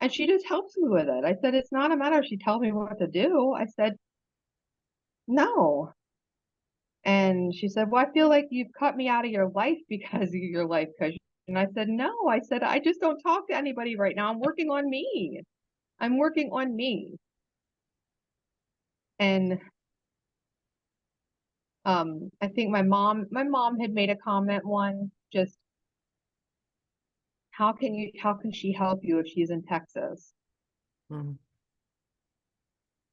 And she just helps me with it. I said, it's not a matter of she tells me what to do. I said, no. And she said, well, I feel like you've cut me out of your life because of your life coach. And I said, no. I said, I just don't talk to anybody right now. I'm working on me. I'm working on me. And I think my mom had made a comment one, just how can she help you if she's in Texas? Mhm.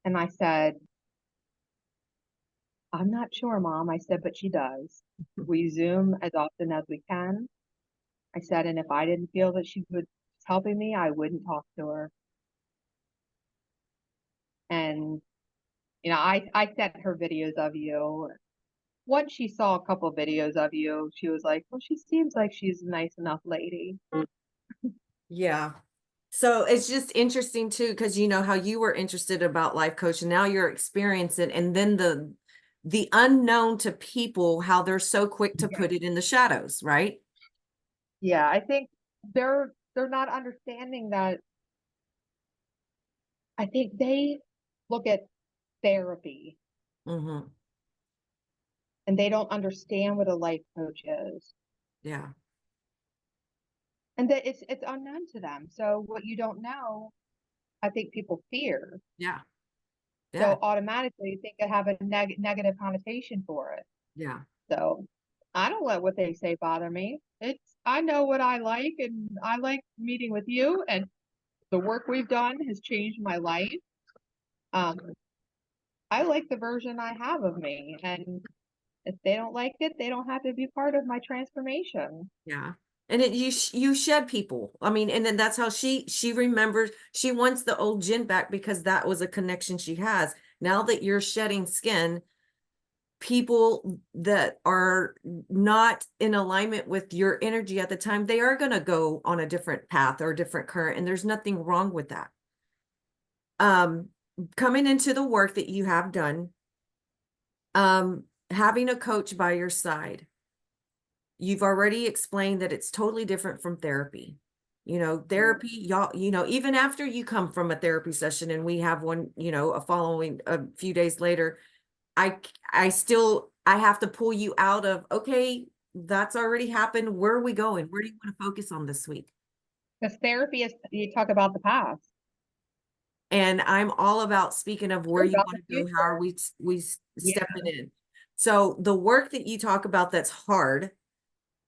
And I said, I'm not sure, Mom. I said, but she does. We Zoom as often as we can. I said, and if I didn't feel that she was helping me, I wouldn't talk to her. And I sent her videos of you. Once she saw a couple videos of you, she was like, well, she seems like she's a nice enough lady. Yeah. So it's just interesting too, because you know how you were interested about life coach and now you're experiencing, and then the unknown to people, how they're so quick to Yeah. put it in the shadows, right? Yeah, I think they're not understanding that. I think they look at therapy Mm-hmm. and they don't understand what a life coach is. Yeah. And that it's unknown to them. So what you don't know, I think people fear. Yeah. Yeah. So automatically think they have a negative connotation for it. Yeah. So I don't let what they say bother me. I know what I like, and I like meeting with you, and the work we've done has changed my life. Um, I like the version I have of me, and if they don't like it, they don't have to be part of my transformation. Yeah. And you shed people. I mean, and then that's how she remembers, she wants the old Jen back because that was a connection she has. Now that you're shedding skin, people that are not in alignment with your energy at the time, they are going to go on a different path or a different current, and there's nothing wrong with that. Um, Coming into the work that you have done, having a coach by your side, you've already explained that it's totally different from therapy. You know, therapy, y'all, you know, even after you come from a therapy session and we have one, you know, a few days later, I have to pull you out of, okay, that's already happened. Where are we going? Where do you want to focus on this week? Because therapy is, you talk about the past, And I'm all about, speaking of where you're you about the want to go, how are future. we Yeah. stepping in? So the work that you talk about that's hard,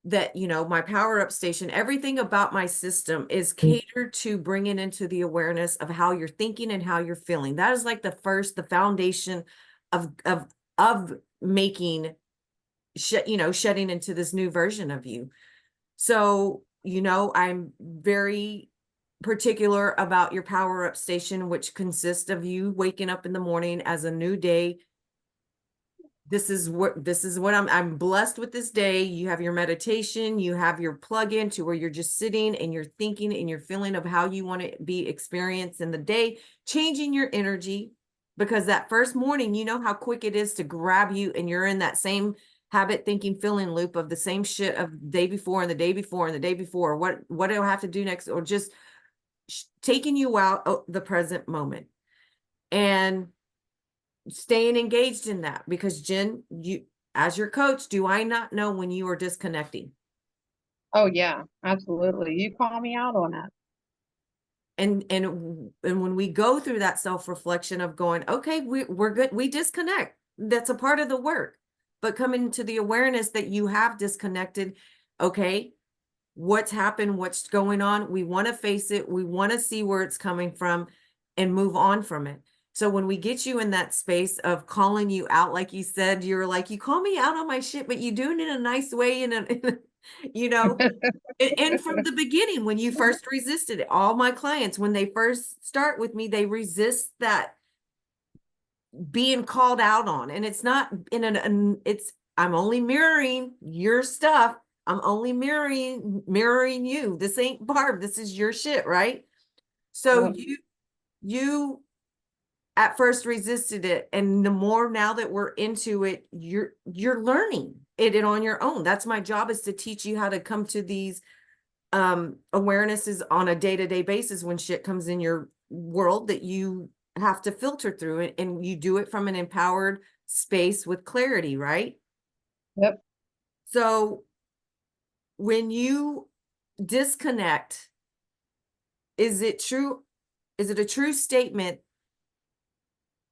that, you know, my power up station, everything about my system is catered to bringing into the awareness of how you're thinking and how you're feeling. That is like the foundation of making, you know, shedding into this new version of you. So, you know, I'm very particular about your power up station, which consists of you waking up in the morning as a new day. This is what I'm blessed with this day. You have your meditation, you have your plug-in to where you're just sitting and you're thinking and you're feeling of how you want to be experienced in the day, changing your energy, because that first morning, you know how quick it is to grab you and you're in that same habit thinking feeling loop of the same shit of the day before and the day before and the day before. What do I have to do next? Or just taking you out of the present moment. And staying engaged in that, because Jen, you, as your coach, do I not know when you are disconnecting? Oh yeah, absolutely. You call me out on that. And when we go through that self-reflection of going, okay, we're good, we disconnect, that's a part of the work. But coming to the awareness that you have disconnected, okay, what's happened, what's going on, we want to face it, we want to see where it's coming from and move on from it. So when we get you in that space of calling you out, like you said, you're like, you call me out on my shit, but you do it in a nice way, you know, and from the beginning, when you first resisted it, all my clients, when they first start with me, they resist that being called out on. And it's not it's, I'm only mirroring your stuff. I'm only mirroring you. This ain't Barb. This is your shit, right? So Yep. you at first resisted it. And the more now that we're into it, you're learning it on your own. That's my job, is to teach you how to come to these awareness is on a day-to-day basis when shit comes in your world that you have to filter through it, and you do it from an empowered space with clarity, right? Yep. So when you disconnect, is it a true statement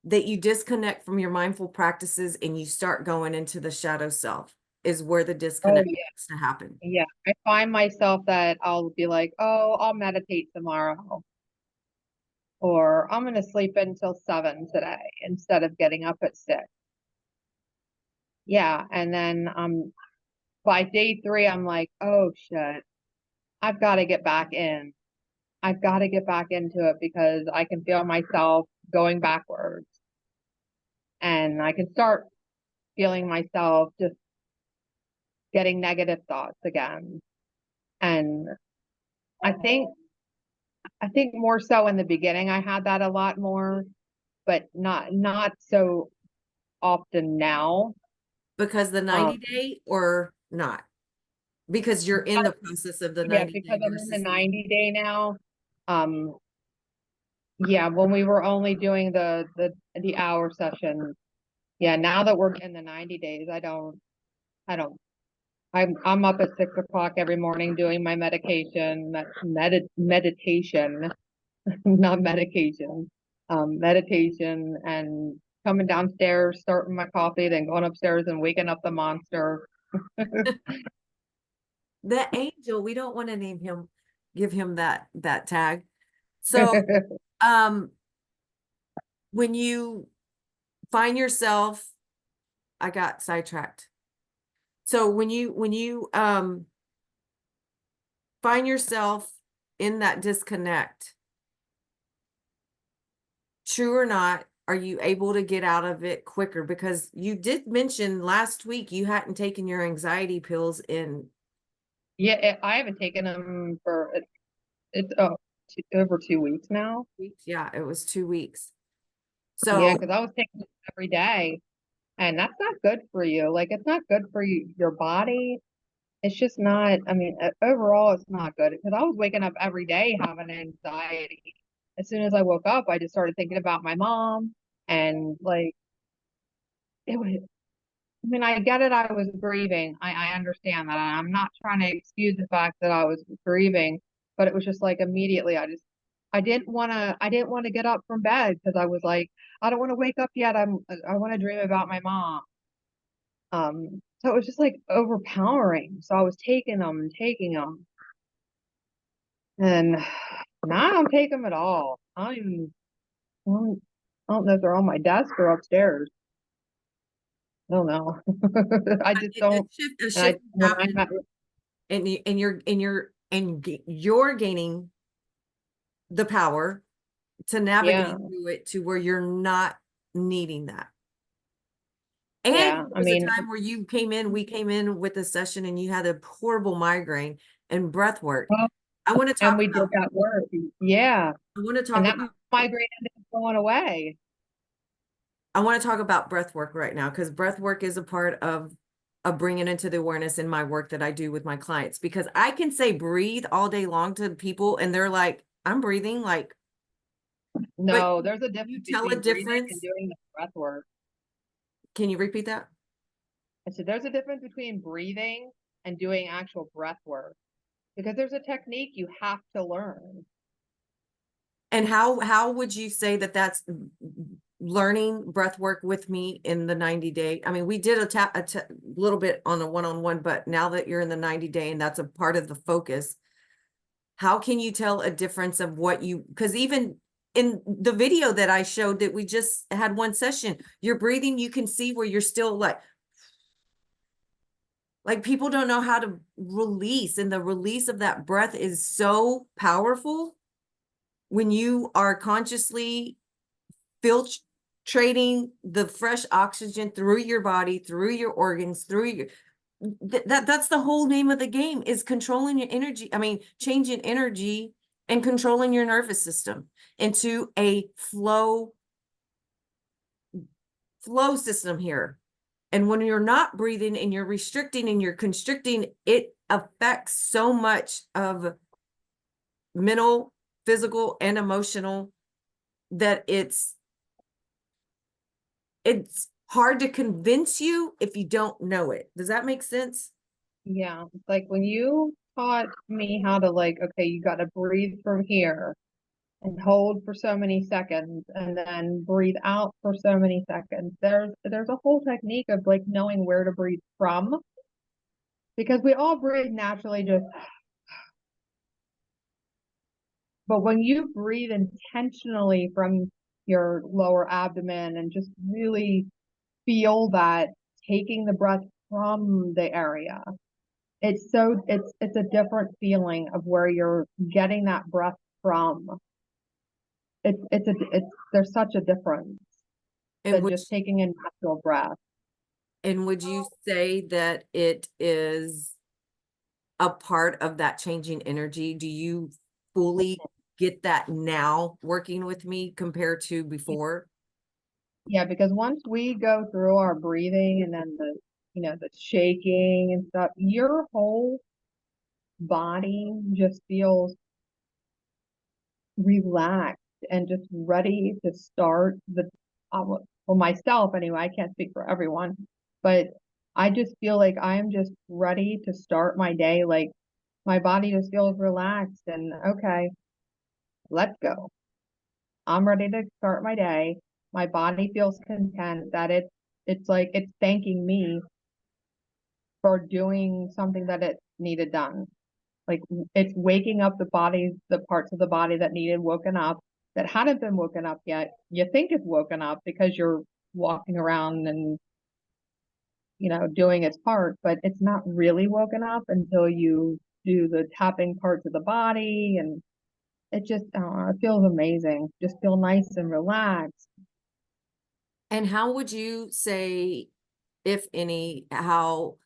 that you disconnect from your mindful practices and you start going into the shadow self is where the Oh disconnect yeah. has to happen? Yeah. I find myself that I'll be like, oh, I'll meditate tomorrow, or I'm gonna sleep until 7 today instead of getting up at 6. Yeah. And then by day 3, I'm like, oh shit, I've got to get back in. I've got to get back into it because I can feel myself going backwards, and I can start feeling myself just getting negative thoughts again. And I think I think more so in the beginning I had that a lot more, but not so often now. Because the Um 90-day or not? Because you're in the process of the yeah, 90 because day I'm in the versus 90-day now. Um yeah, when we were only doing the hour session, yeah, now that we're in the 90 days, I don't I'm up at 6 o'clock every morning doing my medication, meditation, not medication, meditation, and coming downstairs, starting my coffee, then going upstairs and waking up the monster. the angel. We don't want to name him, give him that tag. So um when you find yourself, I got sidetracked. So when you find yourself in that disconnect, true or not, are you able to get out of it quicker? Because you did mention last week you hadn't taken your anxiety pills in Yeah, I haven't taken them for it's over 2 weeks now. weeks. Yeah, it was 2 weeks. Yeah, So, because I was taking it every day, and that's not good for you. Like, it's not good for your body. It's just not, I mean, overall, it's not good because I was waking up every day having anxiety. As soon as I woke up, I just started thinking about my mom, and like, it was, I mean, I get it. I was grieving. I understand that. I'm not trying to excuse the fact that I was grieving, but it was just like immediately I didn't want to get up from bed because I was like, I don't want to wake up yet. I want to dream about my mom. So it was just like overpowering. So I was taking them, and now I don't take them at all. I don't, I don't know if they're on my desk or upstairs. I don't know. I just don't. a And I shift when I'm happened, at and you're gaining the power to yeah, navigate through it to where you're not needing that. And yeah. there I was a mean, time where we came in with a session and you had a horrible migraine and breath work. well, I want to and talk we did about, that work. Yeah, I want to and talk that about, migraine ended up going away. I want to talk about breath work right now, because breath work is a part of bringing into the awareness in my work that I do with my clients, because I can say breathe all day long to people and they're like, I'm breathing, like, but No, there's a you difference tell a between breathing and difference. doing the breath work. Can you repeat that? I said there's a difference between breathing and doing actual breath work because there's a technique you have to learn. And how would you say that that's learning breath work with me in the 90-day? I mean, we did a little bit on a one-on-one, but now that you're in the 90-day and that's a part of the focus, how can you tell a difference of what you, because even in the video that I showed that we just had one session, you're breathing, you can see where you're still like people don't know how to release, and the release of that breath is so powerful when you are consciously filtrating the fresh oxygen through your body, through your organs, through your that's the whole name of the game, is controlling your energy. I mean, changing energy and controlling your nervous system into a flow system here. And when you're not breathing and you're restricting and you're constricting, it affects so much of mental, physical, and emotional that it's hard to convince you if you don't know it. Does that make sense? Yeah. It's like when you taught me how to like, okay, you got to breathe from here and hold for so many seconds and then breathe out for so many seconds. There's a whole technique of like knowing where to breathe from because we all breathe naturally just, but when you breathe intentionally from your lower abdomen and just really feel that taking the breath from the area, it's a different feeling of where you're getting that breath from. It's there's such a difference And than would just taking a natural breath. and would you say that it is a part of that changing energy? Do you fully get that now working with me compared to before? Yeah, because once we go through our breathing and then the shaking and stuff, your whole body just feels relaxed and just ready to start well, myself anyway, I can't speak for everyone, but I just feel like I'm just ready to start my day. Like my body just feels relaxed and okay, let's go. I'm ready to start my day. My body feels content that it's like it's thanking me for doing something that it needed done. Like it's waking up the parts of the body that needed woken up, that hadn't been woken up yet. You think it's woken up because you're walking around and, doing its part, but it's not really woken up until you do the tapping parts of the body. And it just, it feels amazing. Just feel nice and relaxed. And how would you say, if any, how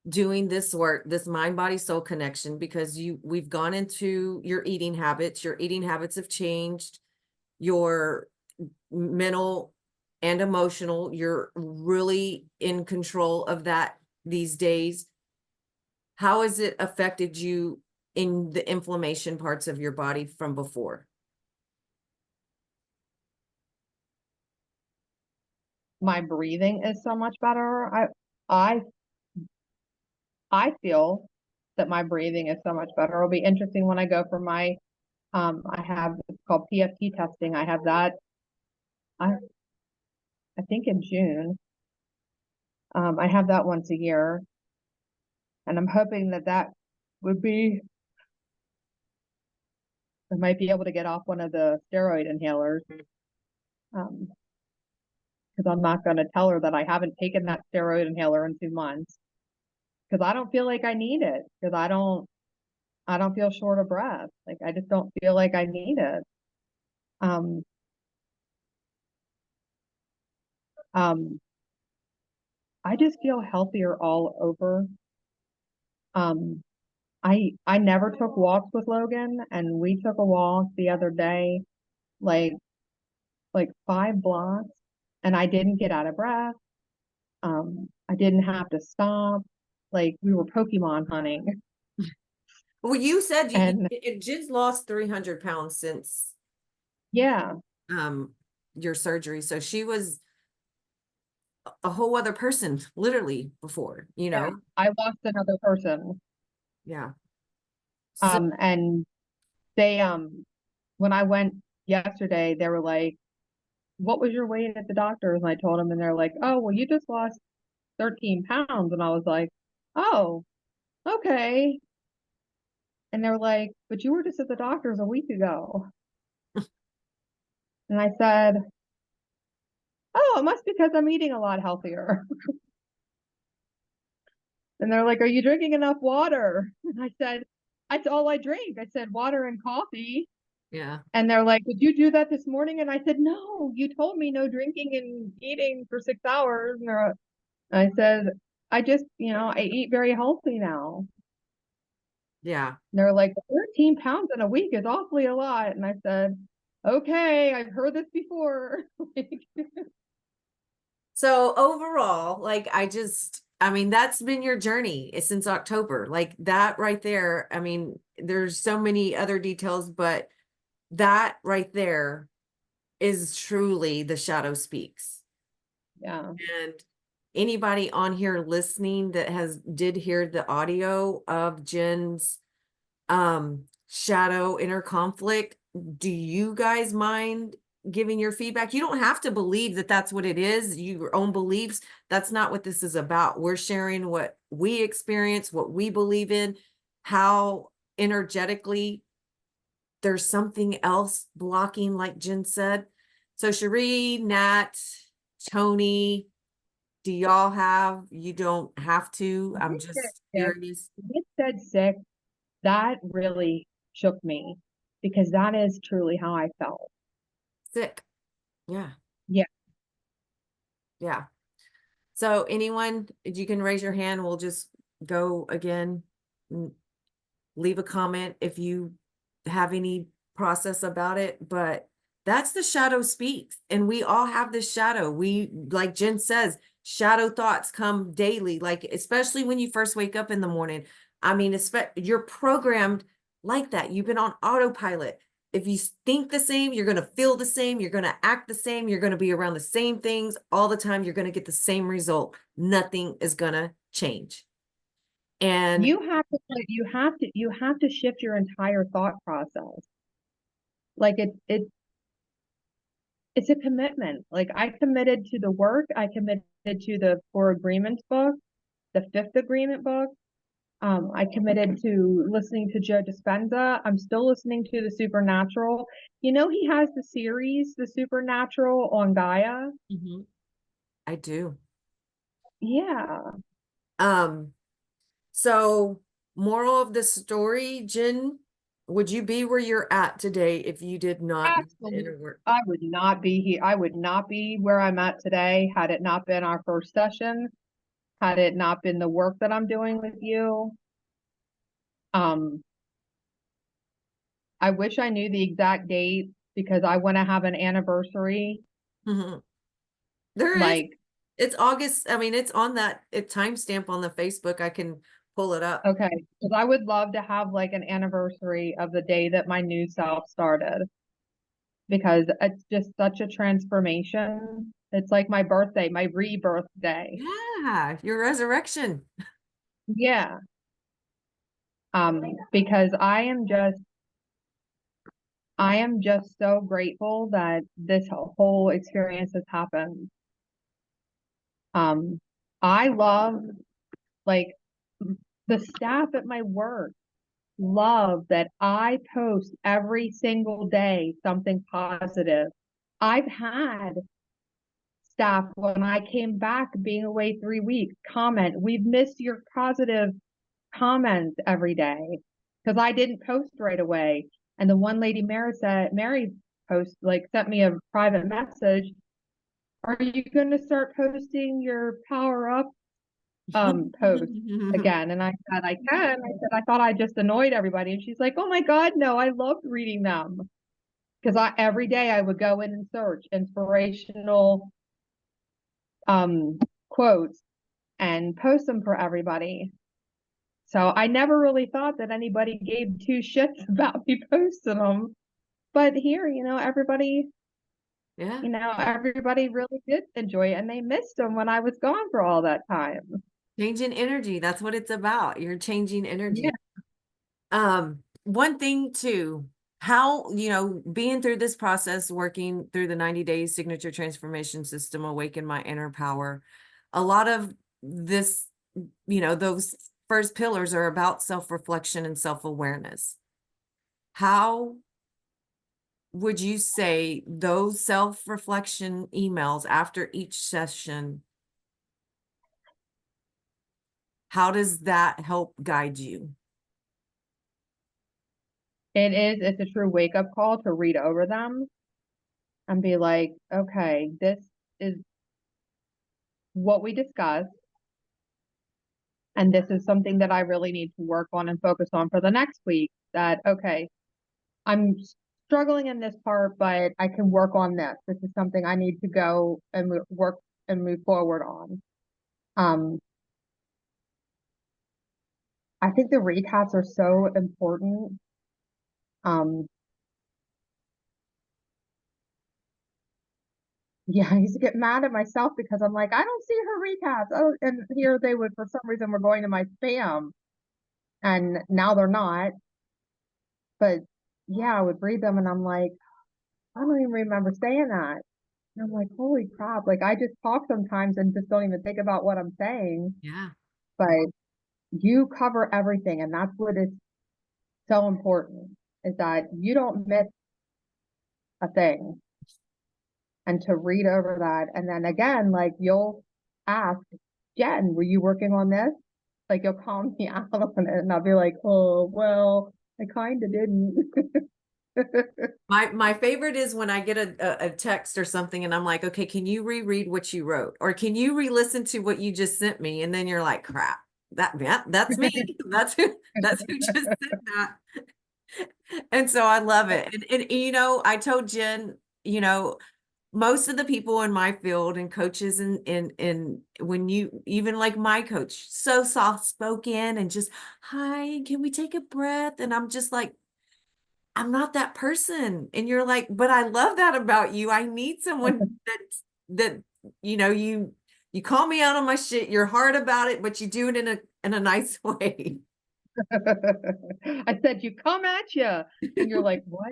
doing this work, this mind body soul connection, because we've gone into your eating habits have changed, your mental and emotional, you're really in control of that these days. How has it affected you in the inflammation parts of your body from before? My breathing is so much better. I I feel that my breathing is so much better. It'll be interesting when I go for my I have it's called PFT testing. I have that I I think in June. I have that once a year, and I'm hoping that that would be I might be able to get off one of the steroid inhalers. Because I'm not going to tell her that I haven't taken that steroid inhaler in 2 months because I don't feel like I need it because I don't feel short of breath. Like I just don't feel like I need it. Um, um, I just feel healthier all over. Um, I never took walks with Logan, and we took a walk the other day, like like 5 blocks, and I didn't get out of breath. I didn't have to stop. Like we were Pokemon hunting, Well, you said and Jen's lost 300 pounds since yeah, um your surgery. So she was a whole other person, literally, before, you yeah, know? I lost another person. Yeah. So, And they when I went yesterday, they were like, "What was your weight at the doctor's?" And I told them, and they're like, "Oh, well, you just lost 13 pounds." And I was like, "Oh, okay." And they're like, "But you were just at the doctor's a week ago." And I said, "Oh, it must be because I'm eating a lot healthier." And they're like, "Are you drinking enough water?" And I said, "That's all I drink." I said, "Water and coffee." yeah. And they're like, "Did you do that this morning?" And I said, "No, you told me no drinking and eating for 6 hours." And I said, "I just, I eat very healthy now." Yeah. And they're like, 13 pounds in a week is awfully a lot. And I said, "Okay, I've heard this before." So overall, like I just I mean, that's been your journey since October. Like that right there. I mean, there's so many other details, but that right there is truly the shadow speaks. Yeah. And anybody on here listening that did hear the audio of Jen's shadow inner conflict, do you guys mind giving your feedback? You don't have to believe that that's what it is, your own beliefs. That's not what this is about. We're sharing what we experience, what we believe in, how energetically there's something else blocking, like Jen said. So Cherie, Nat, Tony, do y'all have, you don't have to, I'm When it said just sick, curious. when it said sick, that really shook me because that is truly how I felt. Sick. Yeah. Yeah. Yeah. So anyone, you can raise your hand. We'll just go again. Leave a comment if you have any process about it, but that's the shadow speaks. And we all have this shadow. We, like Jen says, shadow thoughts come daily, like especially when you first wake up in the morning. I mean, you're programmed like that. You've been on autopilot. If you think the same, you're going to feel the same, you're going to act the same, you're going to be around the same things all the time, you're going to get the same result. Nothing is going to change. And You have to shift your entire thought process. Like it's a commitment. Like I committed to the work, I committed to the Four Agreements book, the Fifth Agreement book. I committed to listening to Joe Dispenza. I'm still listening to The Supernatural. You know, he has the series, The Supernatural on Gaia. Mhm. I do. Yeah. Um, so moral of the story, Jen, would you be where you're at today if you did not do the Absolutely. inner work? I would not be here. I would not be where I'm at today had it not been our first session, had it not been the work that I'm doing with you. Um, I wish I knew the exact date because I want to have an anniversary. Mhm. There is. Like, It's August. I mean, it's on that timestamp on the Facebook. I can pull it up. okay, because I would love to have like an anniversary of the day that my new self started because it's just such a transformation. It's like my birthday, my rebirth day. Yeah, your resurrection. Yeah. Because I am just so grateful that this whole experience has happened. Um, I love like the staff at my work love that I post every single day something positive. I've had staff when I came back being away 3 weeks comment, we've missed your positive comments every day because I didn't post right away. And the one lady, Mary sent me a private message. Are you going to start posting your power up post again? And I said, I can. I said, I thought I just annoyed everybody. And she's like, oh my God, no, I loved reading them. Because every day I would go in and search inspirational quotes and post them for everybody. So I never really thought that anybody gave two shits about me posting them. But here, Yeah, everybody really did enjoy it and they missed them when I was gone for all that time. changing energy. That's what it's about. You're changing Yeah. energy. One thing too, how, being through this process, working through the 90 days signature transformation system, awaken my inner power. A lot of this, those first pillars are about self-reflection and self-awareness. How would you say those self-reflection emails after each session, how does that help guide you? It's a true wake up call to read over them and be like, okay, this is what we discussed. And this is something that I really need to work on and focus on for the next week. That, okay, I'm struggling in this part, but I can work on this. This is something I need to go and work and move forward on. Um, I think the recaps are so important. Um, yeah, I used to get mad at myself because I'm like, I don't see her recaps. Oh, and here they would, for some reason, were going to my spam, and now they're not. But yeah, I would read them, and I'm like, I don't even remember saying that. And I'm like, holy crap! Like I just talk sometimes and just don't even think about what I'm saying. Yeah. But you cover everything, and that's what is so important is that you don't miss a thing. And to read over that, and then again, like you'll ask, Jen, were you working on this? Like you'll call me out on it, and I'll be like, oh, well, I kind of didn't. My favorite is when I get a text or something and I'm like, okay, can you reread what you wrote? Or can you re-listen to what you just sent me? And then you're like, crap, yeah, that's me. That's who just said that. And so I love it. And you know, I told Jen, you know, most of the people in my field and coaches and when you even like my coach, so soft spoken and just, hi, can we take a breath? And I'm just like, I'm not that person. And you're like, but I love that about you. I need someone that you know, you call me out on my shit. You're hard about it, but you do it in a nice way. I said, you come at you. And you're like, what?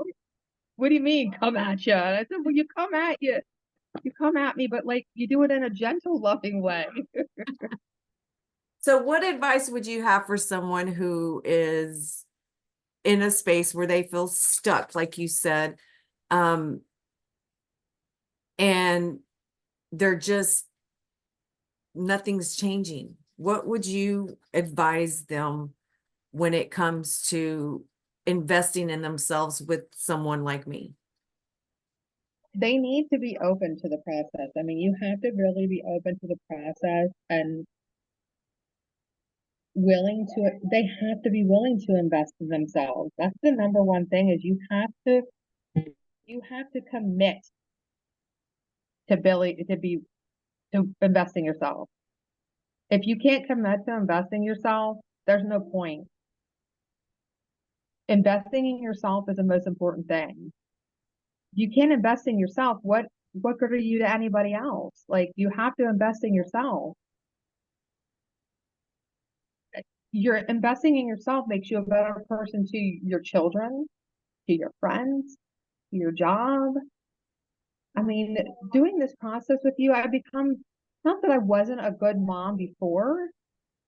What do you mean come at you? And I said, well, you come at you. You come at me, but like you do it in a gentle, loving way. So what advice would you have for someone who is in a space where they feel stuck, like you said, um, and they're just nothing's changing? What would you advise them when it comes to investing in themselves with someone like me? They need to be open to the process. I mean, you have to really be open to the process and they have to be willing to invest in themselves. That's the number one thing is you have to commit to investing yourself. If you can't commit to investing yourself, there's no point. Investing in yourself is the most important thing. You can't invest in yourself. What good are you to anybody else? Like you have to invest in yourself. You're investing in yourself makes you a better person to your children, to your friends, to your job. I mean, doing this process with you, I become not that I wasn't a good mom before,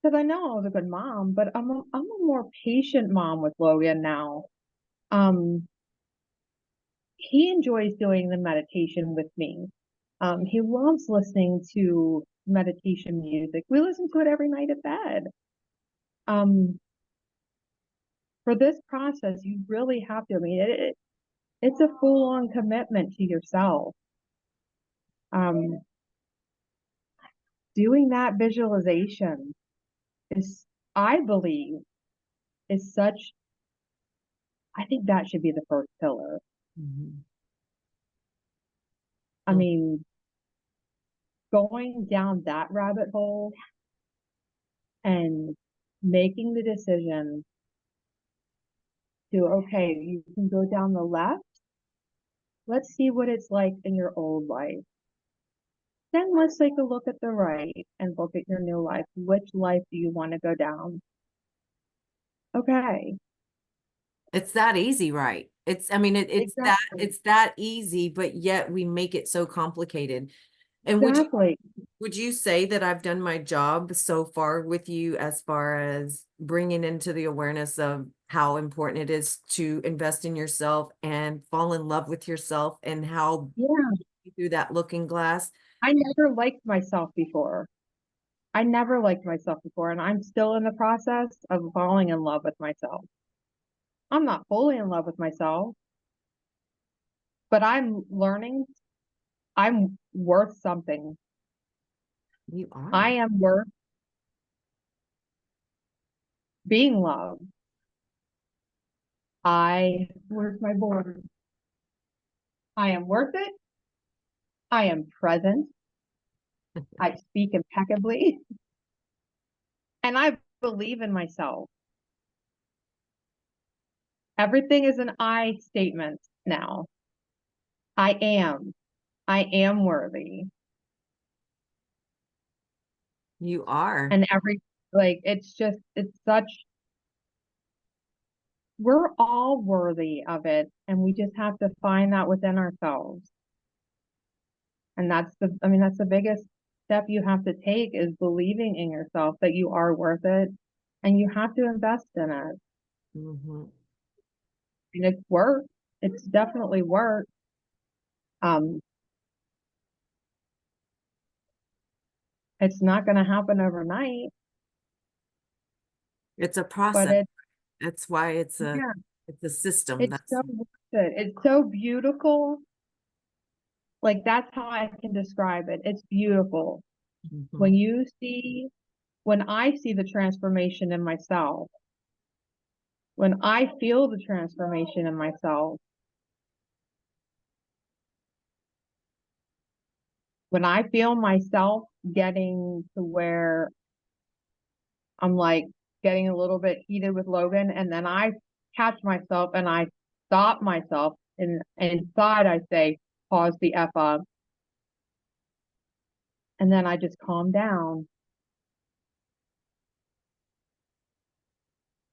because I know I was a good mom, but I'm a more patient mom with Logan now. Um, he enjoys doing the meditation with me. He loves listening to meditation music. We listen to it every night at bed. Um, for this process, you really have to. I mean, it's a full-on commitment to yourself. Um, doing that visualization is, I believe, is such. I think that should be the first pillar. Mhm. I mean, going down that rabbit hole and making the decision to, okay, you can go down the left. Let's see what it's like in your old life. Then let's take a look at the right and look at your new life. Which life do you want to go down? Okay, It's that easy, right? It's, I mean, exactly. it's that easy, but yet we make it so complicated. And Exactly. would you say that I've done my job so far with you as far as bringing into the awareness of how important it is to invest in yourself and fall in love with yourself and how Yeah. through that looking glass? I never liked myself before. I never liked myself before, and I'm still in the process of falling in love with myself. I'm not fully in love with myself, but I'm learning I'm worth something. You are. I am worth being loved. Where's my board? I am worth it. I am present. I speak impeccably, and I believe in myself. Everything is an I statement now. I am worthy. You are. And like, it's such, we're all worthy of it. And we just have to find that within ourselves. And that's the biggest step you have to take is believing in yourself that you are worth it. And you have to invest in it. Mm-hmm. And it's work. It's definitely work. Um, it's not going to happen overnight, It's a but process. That's why yeah, it's a system. it's That's so worth it. It's so beautiful. Like that's how I can describe it. It's beautiful. Mhm. When you see, when I see the transformation in myself, when I feel the transformation in myself, when I feel myself getting to where I'm like getting a little bit heated with Logan, and then I catch myself and I stop myself, and inside I say, pause the F up, and then I just calm down.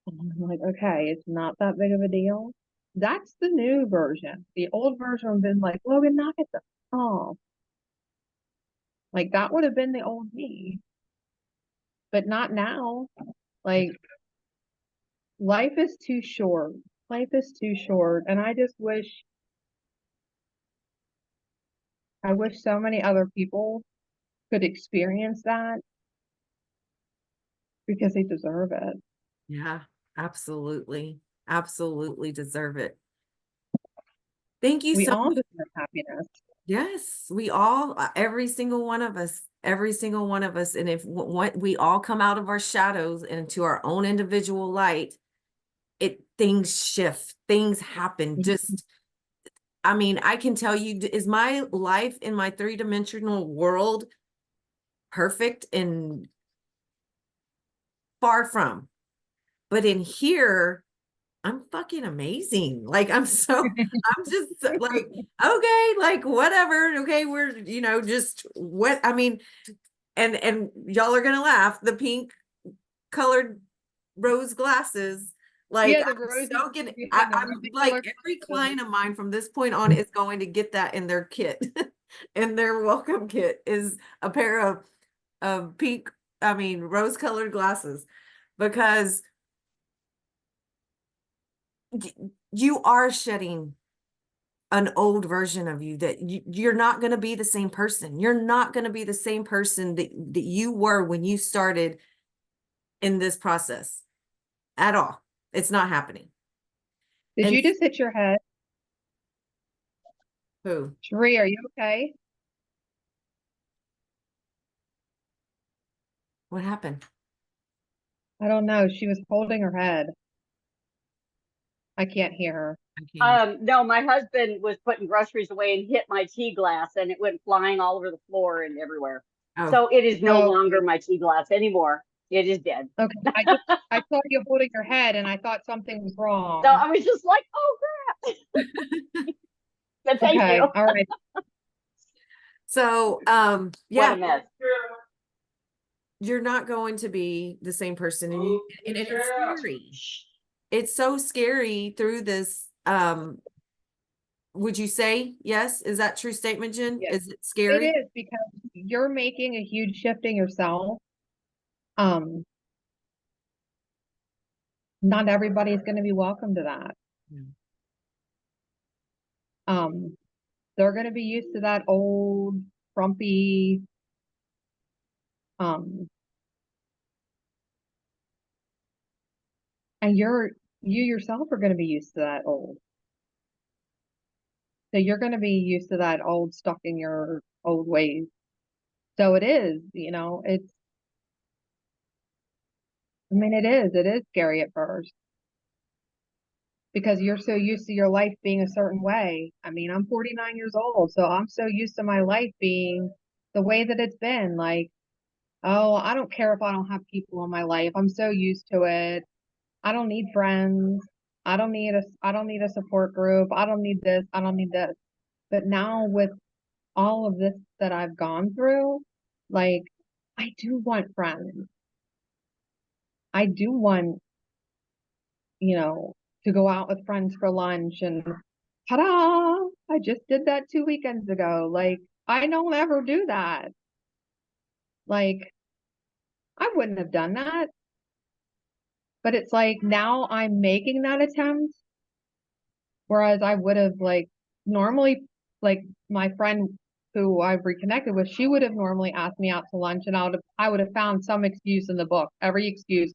And I'm like, okay, it's not that big of a deal. That's the new version. The old version would have been like, Logan, knock it off. Like that would have been the old me, but not now. Like life is too short. Life is too short. And I wish so many other people could experience that because they deserve it. Yeah, absolutely. Absolutely deserve it. Thank you We so all much. deserve happiness. Yes, we all, every single one of us, every single one of us. And if what we all come out of our shadows into our own individual light, things shift, things happen. Just, I mean, I can tell you, is my life in my three-dimensional world perfect? And far from. But in here, I'm fucking amazing. Like I'm just like, okay, like whatever. Okay, we're, just what I mean, and y'all are gonna laugh. The pink colored rose glasses, like Yeah, the I'm rosy, so getting yeah, the I'm rosy like color every glasses. client of mine from this point on is going to get that in their kit. In their welcome kit is a pair of pink, I mean rose colored glasses, because you are shedding an old version of you, that you're not going to be the same person. You're not going to be the same person that you were when you started in this process at all. It's not happening. Did And you just hit your head? who? Sheree, are you okay? What happened? I don't know. She was holding her head. I can't hear her. I can't. No, my husband was putting groceries away and hit my tea glass, and it went flying all over the floor and everywhere. Oh, So it is no Oh, longer my tea glass anymore. It is dead. okay. I saw you holding your head and I thought something was So wrong. I was just like, oh crap. But thank Okay. you. All right. so What yeah, a mess. you're not going to be the same person, and it's scary. It's so scary through this. Would you say yes? Is that true statement, Jen? Yeah, Is it it scary? is because you're making a huge shift in yourself. Um, Not everybody's going to be welcome to that. Yeah. Um, they're going to be used to that old, frumpy, um, and you yourself are going to be used to that old. So you're going to be used to that old, stuck in your old ways. So it is, it is scary at first because you're so used to your life being a certain way. I mean, I'm 49 years old, so I'm so used to my life being the way that it's been. Like, oh, I don't care if I don't have people in my life. I'm so used to it. I don't need friends. I don't need a support group. I don't need this. I don't need this. But now with all of this that I've gone through, like, I do want friends. I do want, to go out with friends for lunch and ta-da! I just did that 2 weekends ago. Like, I don't ever do that. Like, I wouldn't have done that. But it's like now I'm making that attempt. Whereas I would have like normally, like my friend who I've reconnected with, she would have normally asked me out to lunch and I would have found some excuse in the book, every excuse.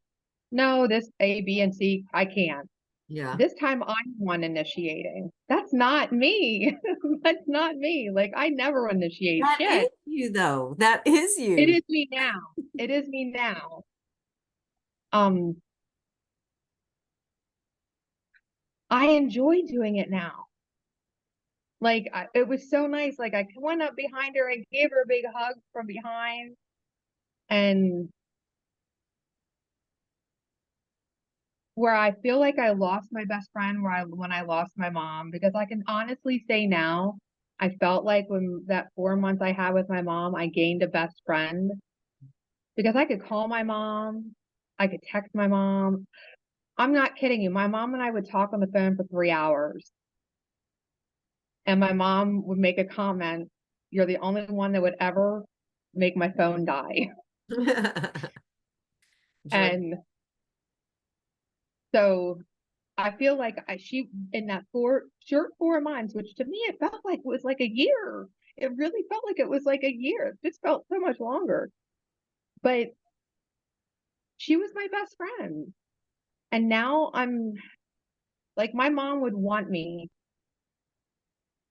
No, this A, B, and C, I can't. Yeah. This time I'm one initiating. That's not me. That's not me. Like I never initiate That is shit. you though. That is It you. is me now. It is me now. Um, I enjoy doing it now. Like it was so nice. Like I went up behind her and gave her a big hug from behind. And where I feel like I lost my best friend when I lost my mom, because I can honestly say now, I felt like when that 4 months I had with my mom, I gained a best friend because I could call my mom, I could text my mom. I'm not kidding you. My mom and I would talk on the phone for 3 hours. And my mom would make a comment, "You're the only one that would ever make my phone die." Joy. And so I feel like she in that short 4 months, which to me it felt like it was like a year. It really felt like it was like a year. It just felt so much longer. But she was my best friend. And now I'm like my mom would want me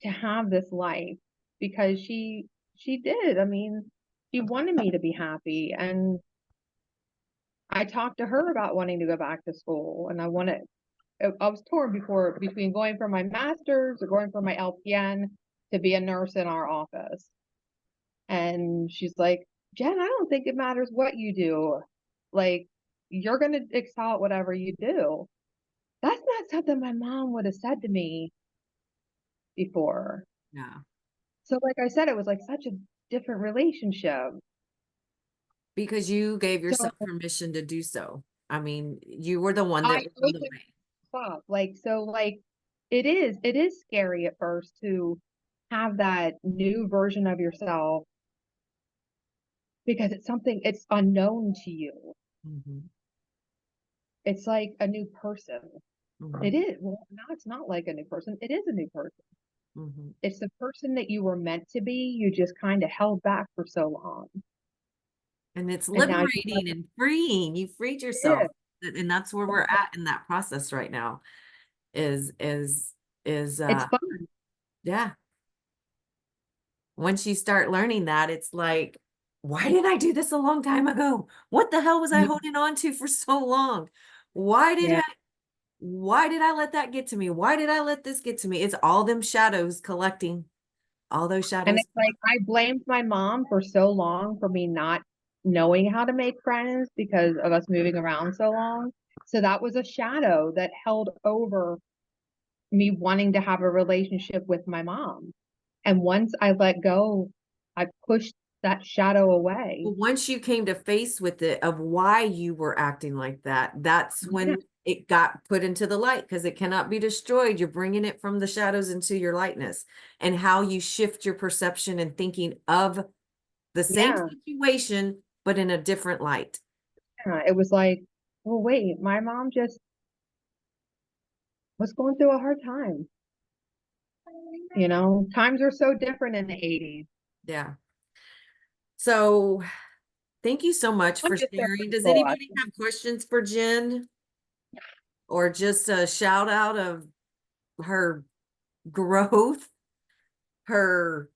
to have this life because she did. I mean, she wanted me to be happy. And I talked to her about wanting to go back to school and I was torn between going for my master's or going for my LPN to be a nurse in our office. And she's like, "Jen, I don't think it matters what you do. Like, you're going to excel at whatever you do." That's not something my mom would have said to me before. Yeah. So, like I said, it was like such a different relationship. Because you gave So yourself permission to do so. I mean, you were the one I that found the opened way. up. Like, it is scary at first to have that new version of yourself because it's unknown to you. Mhm, It's like a new person. It mhm, is. Well, now it's not like a new person. It is a new person. mhm. It's the person that you were meant to be. You just kind of held back for so long. And it's And now liberating and freeing. You freed yeah, yourself. And that's where we're at in that process right now is is is it's fun. yeah. Once you start learning that, it's like, why didn't I do this a long time ago? What the hell was I Yeah. holding on to for so long? Why did Yeah. I why did I let that get to me? Why did I let this get to me? It's all them shadows collecting, all those And shadows. it's like I blamed my mom for so long for me not knowing how to make friends because of us moving around so long. So that was a shadow that held over me wanting to have a relationship with my mom. And once I let go, I pushed that shadow away. But once you came to face with it of why you were acting like that, that's Yeah. when it got put into the light because it cannot be destroyed. You're bringing it from the shadows into your lightness and how you shift your perception and thinking of the same Yeah. situation, but in a different light. Yeah. It was like, well, wait, my mom just was going through a hard time. Times are so different in the 80s. Yeah. So thank you so much I'm for just so sharing. Does grateful. anybody have questions for Jen or just a shout out of her growth, her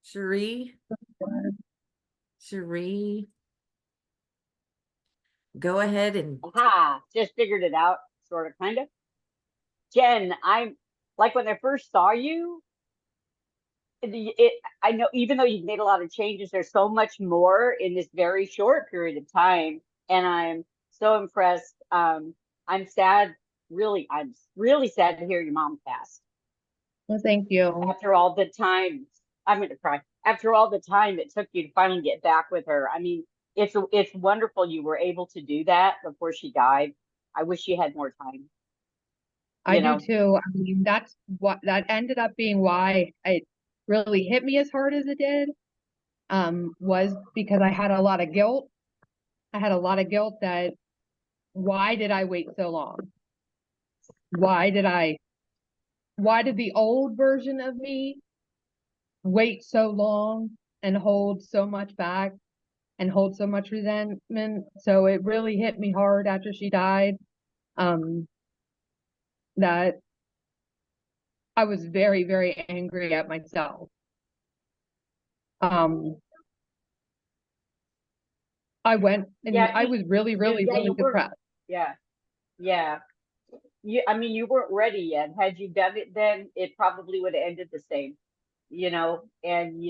Cherie, go ahead and Aha, just figured it out, sort of, kind of. Jen, I'm like when I first saw you, I know even though you've made a lot of changes, there's so much more in this very short period of time. And I'm so impressed. I'm sad I'm really sad to hear your mom passed. Well, thank you. After all the time, I'm gonna cry. After all the time it took you to finally get back with her. I mean, it's wonderful you were able to do that before she died. I wish you had more time, I you do know. too. I mean, that's what that ended up being why it really hit me as hard as it did. Was because I had a lot of guilt. I had a lot of guilt that why did I wait so long? Why did I, why did the old version of me wait so long and hold so much back and hold so much resentment? So it really hit me hard after she died. Um, that I was very, very angry at myself. Um, I went and Yeah, I was really, really, yeah, really you weren't. depressed. Yeah, yeah. I mean, you weren't ready yet. Had you done it then, it probably would have ended the same, you know. And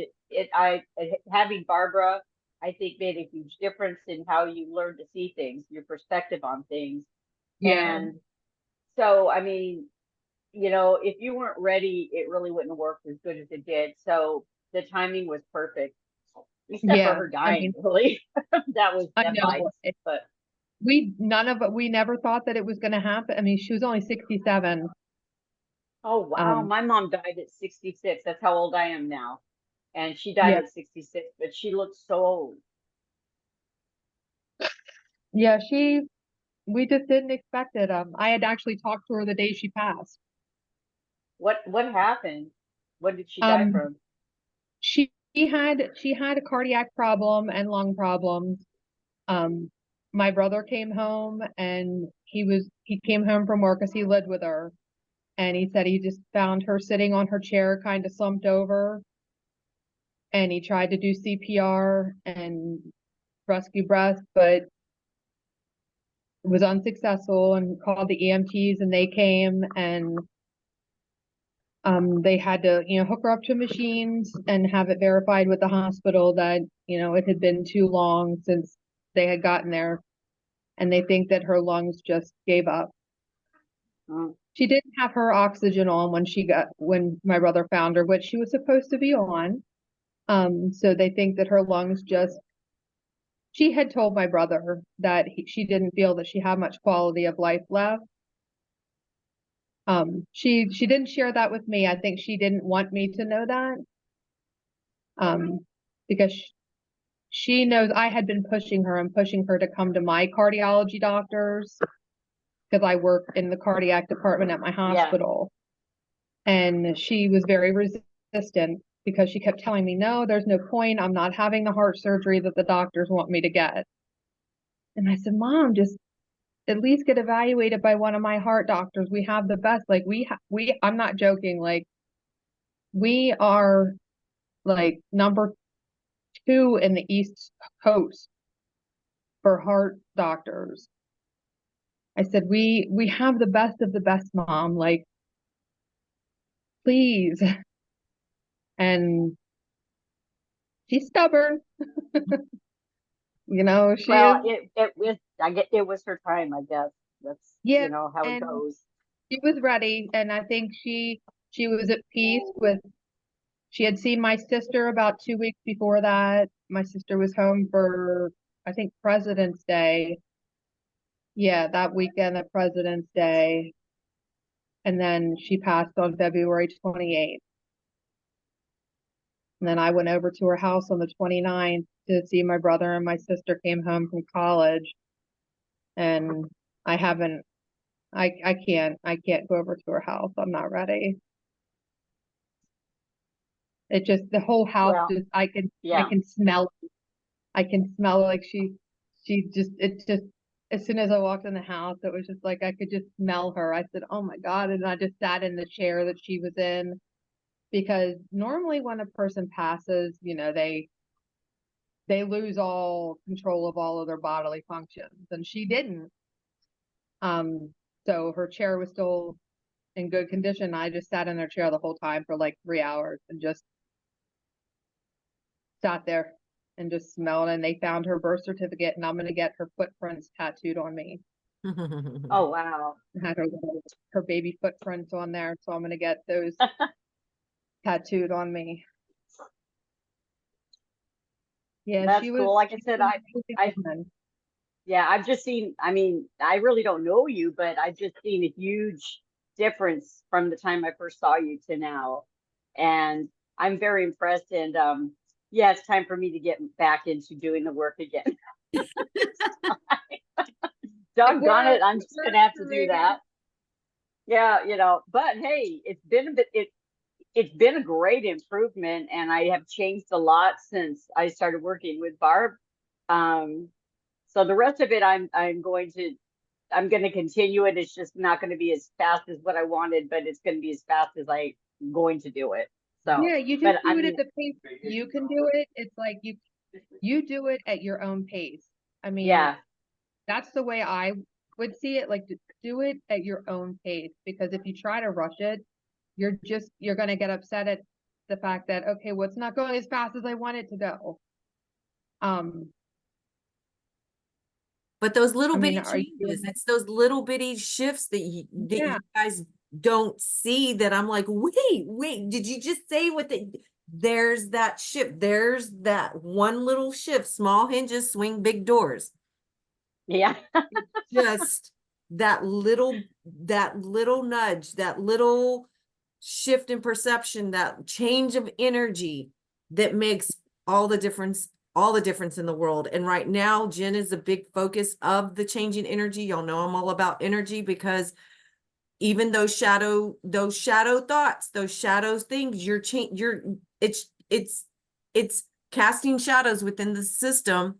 having Barbara, I think made a huge difference in how you learn to see things, your perspective on things. Yeah, And so, I mean, you know, if you weren't ready, it really wouldn't have worked as good as it did. So the timing was perfect, except for yeah. her I dying, mean, really. I That know bites. But we never thought that it was going to happen. I mean, she was only 67. oh wow, Um, my mom died at 66. That's how old I am now. And she died yeah, at 66, but she looked so old. yeah, we just didn't expect it. I had actually talked to her the day she passed. What happened? What did she die Um, from? she had a cardiac problem and lung problems. Um, my brother came home and he came home from work because he lived with her, and he said he just found her sitting on her chair, kind of slumped over, and he tried to do CPR and rescue breath, but was unsuccessful, and called the EMTs and they came, and they had to, hook her up to machines and have it verified with the hospital that, it had been too long since they had gotten there, and they think that her lungs just gave up. Mm. She didn't have her oxygen on when my brother found her, which she was supposed to be on. So they think that her lungs just, she had told my brother that she didn't feel that she had much quality of life left. She didn't share that with me. I think she didn't want me to know that. Um, because she knows I had been pushing her and pushing her to come to my cardiology doctors because I work in the cardiac department at my Yeah. hospital. And she was very resistant because she kept telling me, no, there's no point. I'm not having the heart surgery that the doctors want me to get. And I said, Mom, just at least get evaluated by one of my heart doctors. We have the best. Like I'm not joking. Like we are like number 2 in the East Coast for heart doctors. I said, we have the best of the best, Mom. Like, please. And she's stubborn. She Well, is. it was her time, I guess. That's, Yeah, how it and goes. she was ready, and I think she was at peace with. She had seen my sister about 2 weeks before that. My sister was home for, I think, President's Day. Yeah, that weekend of President's Day. And then she passed on February 28th. And then I went over to her house on the 29th to see my brother, and my sister came home from college. And I haven't, I can't go over to her house. I'm not ready. It just, the whole house Well, just, I yeah. can smell, I can smell like she just, it just, as soon as I walked in the house, it was just like, I could just smell her. I said, oh my God. And I just sat in the chair that she was in, because normally when a person passes, they lose all control of all of their bodily functions, and she didn't. Um, so her chair was still in good condition. I just sat in her chair the whole time for like 3 hours and just sat there and just smelled. And they found her birth certificate, and I'm gonna get her footprints tattooed on me. Oh, wow. Had her baby footprints on there, so I'm gonna get those tattooed on me. Yeah, That's she was. cool. Like I said, yeah, I've just seen, I mean, I really don't know you, but I've just seen a huge difference from the time I first saw you to now. And I'm very impressed. And yeah, it's time for me to get back into doing the work again. Doggone it, I'm just gonna have to do that. Yeah, but hey, it's been a great improvement, and I have changed a lot since I started working with Barb. Um, so the rest of it, I'm going to continue it. It's just not going to be as fast as what I wanted, but it's going to be as fast as I'm going to do it. So, Yeah, you but just I do it mean, at the pace you can do it. It's like you do it at your own pace. I mean, yeah, that's the way I would see it. Like, do it at your own pace, because if you try to rush it, you're gonna get upset at the fact that, okay, well, it's not going as fast as I want it to go. Um, But those little I mean, bitty are you doing changes, that? it's those little bitty shifts that Yeah, you guys don't see, that I'm like, wait, did you just say what there's that shift. There's that one little shift. Small hinges swing big doors. yeah, Just that little nudge, that little shift in perception, that change of energy that makes all the difference in the world. And right now, Jen is a big focus of the changing energy. Y'all know I'm all about energy, because even those shadow thoughts, those shadows things, it's casting shadows within the system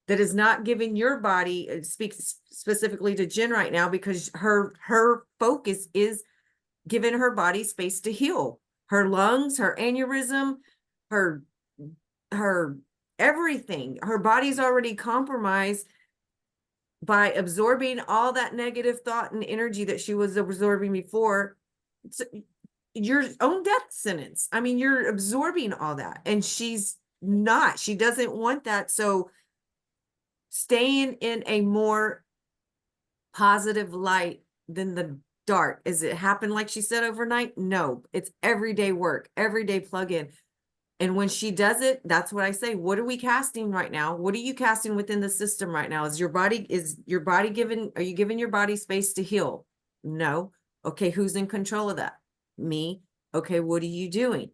that is not giving your body, it speaks specifically to Jen right now, because her focus is giving her body space to heal. Her lungs, her aneurysm, her her everything. Her body's already compromised by absorbing all that negative thought and energy that she was absorbing before. It's your own death sentence. I mean, you're absorbing all that, and she doesn't want that. So staying in a more positive light than the dark. Is it happen like she said overnight? No, it's everyday work, everyday plug in. And when she does it, that's what I say. What are we casting right now? What are you casting within the system right now? Are you giving your body space to heal? No. Okay, who's in control of that? Me. Okay, what are you doing?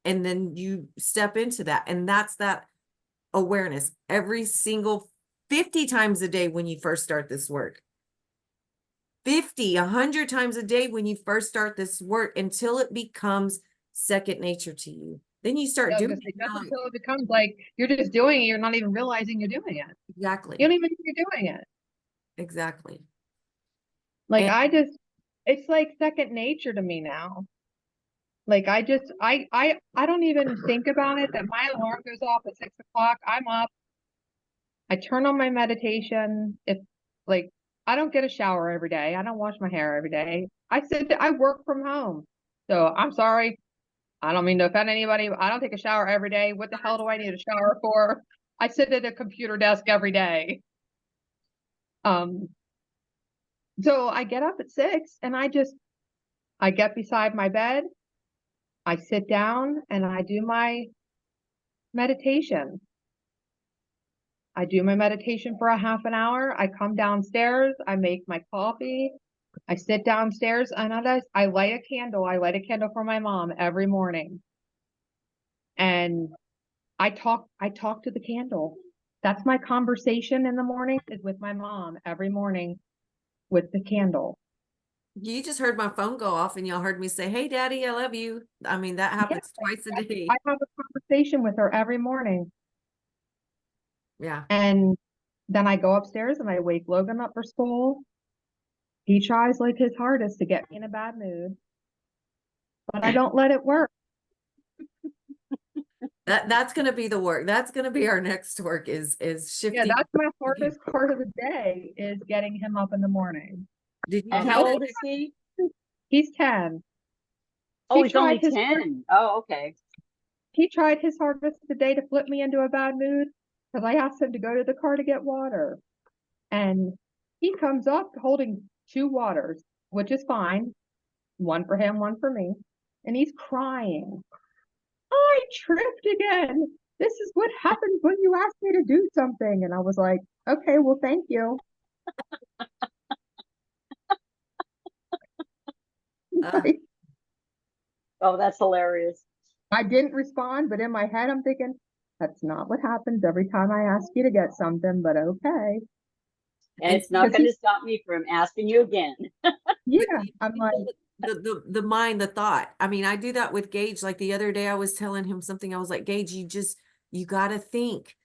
And then you step into that. And that's that awareness every single 50 times a day when you first start this work. 50, 100 times a day when you first start this work, until it becomes second nature to you. Then you start I was doing gonna say, it. that's until it becomes like you're just doing it. You're not even realizing you're doing it. Exactly. You don't even think you're doing it. Exactly. Like And it's like second nature to me now. Like I don't even think about it that my alarm goes off at 6 o'clock. I'm up. I turn on my meditation. If like I don't get a shower every day. I don't wash my hair every day. I work from home. So I'm sorry. I don't mean to offend anybody. I don't take a shower every day. What the hell do I need a shower for? I sit at a computer desk every day. Um, so I get up at 6 and I get beside my bed. I sit down and I do my meditation. I do my meditation for a half an hour. I come downstairs. I make my coffee. I sit downstairs and I light a candle. I light a candle for my mom every morning. And I talk to the candle. That's my conversation in the morning, is with my mom every morning with the candle. you just heard my phone go off, and y'all heard me say, "Hey, Daddy, I love you." I mean, that Yeah, happens twice a day. I have a conversation with her every morning. Yeah. And then I go upstairs and I wake Logan up for school. He tries like his hardest to get me in a bad mood, but I don't let it work. That's gonna be the work. That's gonna be our next work, is Yeah, shifting. that's my hardest part of the day, is getting him up in the morning. Did you and tell how him? old is he? He's 10. Oh, He he's tried only his 10. Oh, okay. he tried his hardest today to flip me into a bad mood because I asked him to go to the car to get water. And He comes up holding 2 waters, which is fine. One for him, one for me. And he's crying. I tripped again. This is what happens when you ask me to do something. And I was like, okay, well, thank you. Uh, Oh, that's hilarious. I didn't respond, but in my head, I'm thinking, that's not what happens every time I ask you to get something, but okay. And and it's not Because going he, to stop me from asking you again. yeah, but I'm like, the mind, the thought. I mean, I do that with Gage. Like the other day, I was telling him something. I was like, Gage, you got to think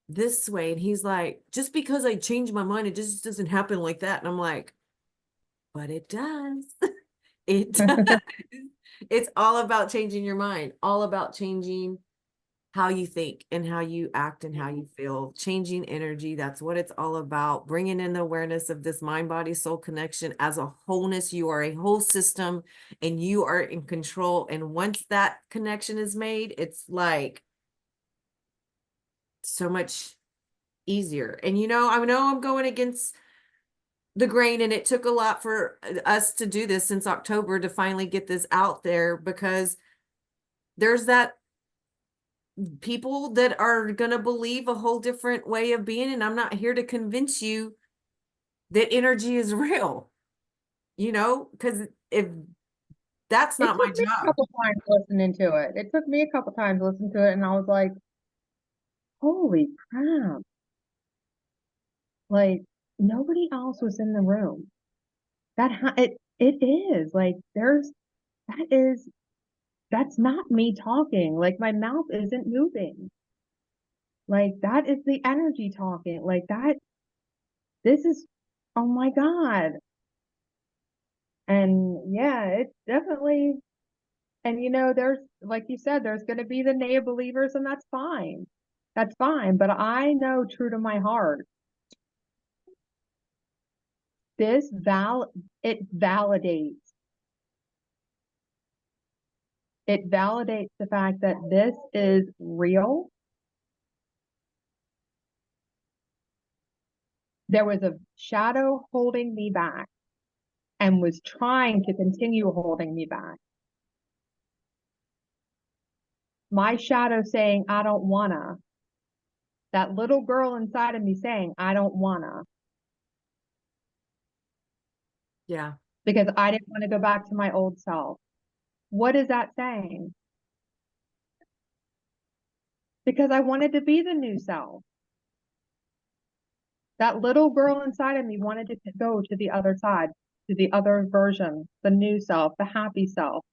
this way. And he's like, just because I change my mind, it just doesn't happen like that. And I'm like, but it does. It does. It's all about changing your mind, all about changing how you think and how you act and how you feel, changing energy. That's what it's all about. Bringing in the awareness of this mind, body, soul connection as a wholeness. You are a whole system and you are in control. And once that connection is made, it's like so much easier. And I know I'm going against the grain, and it took a lot for us to do this since October to finally get this out there, because there's that people that are going to believe a whole different way of being. And I'm not here to convince you that energy is real, because if that's it not my took me a job. couple times listening to it. It took me a couple times listening to it, and I was like, holy crap. Like, nobody else was in the room. It is like that is that's not me talking. Like my mouth isn't moving. Like that is the energy talking. Like that this is oh my God. And yeah, it's definitely and there's like you said, there's gonna be the native believers, and that's fine. That's fine. But I know true to my heart, this it validates. It validates the fact that this is real. There was a shadow holding me back and was trying to continue holding me back. My shadow saying, I don't wanna. That little girl inside of me saying, I don't wanna, Yeah. because I didn't want to go back to my old self. What is that saying? Because I wanted to be the new self. That little girl inside of me wanted to go to the other side, to the other version, the new self, the happy self,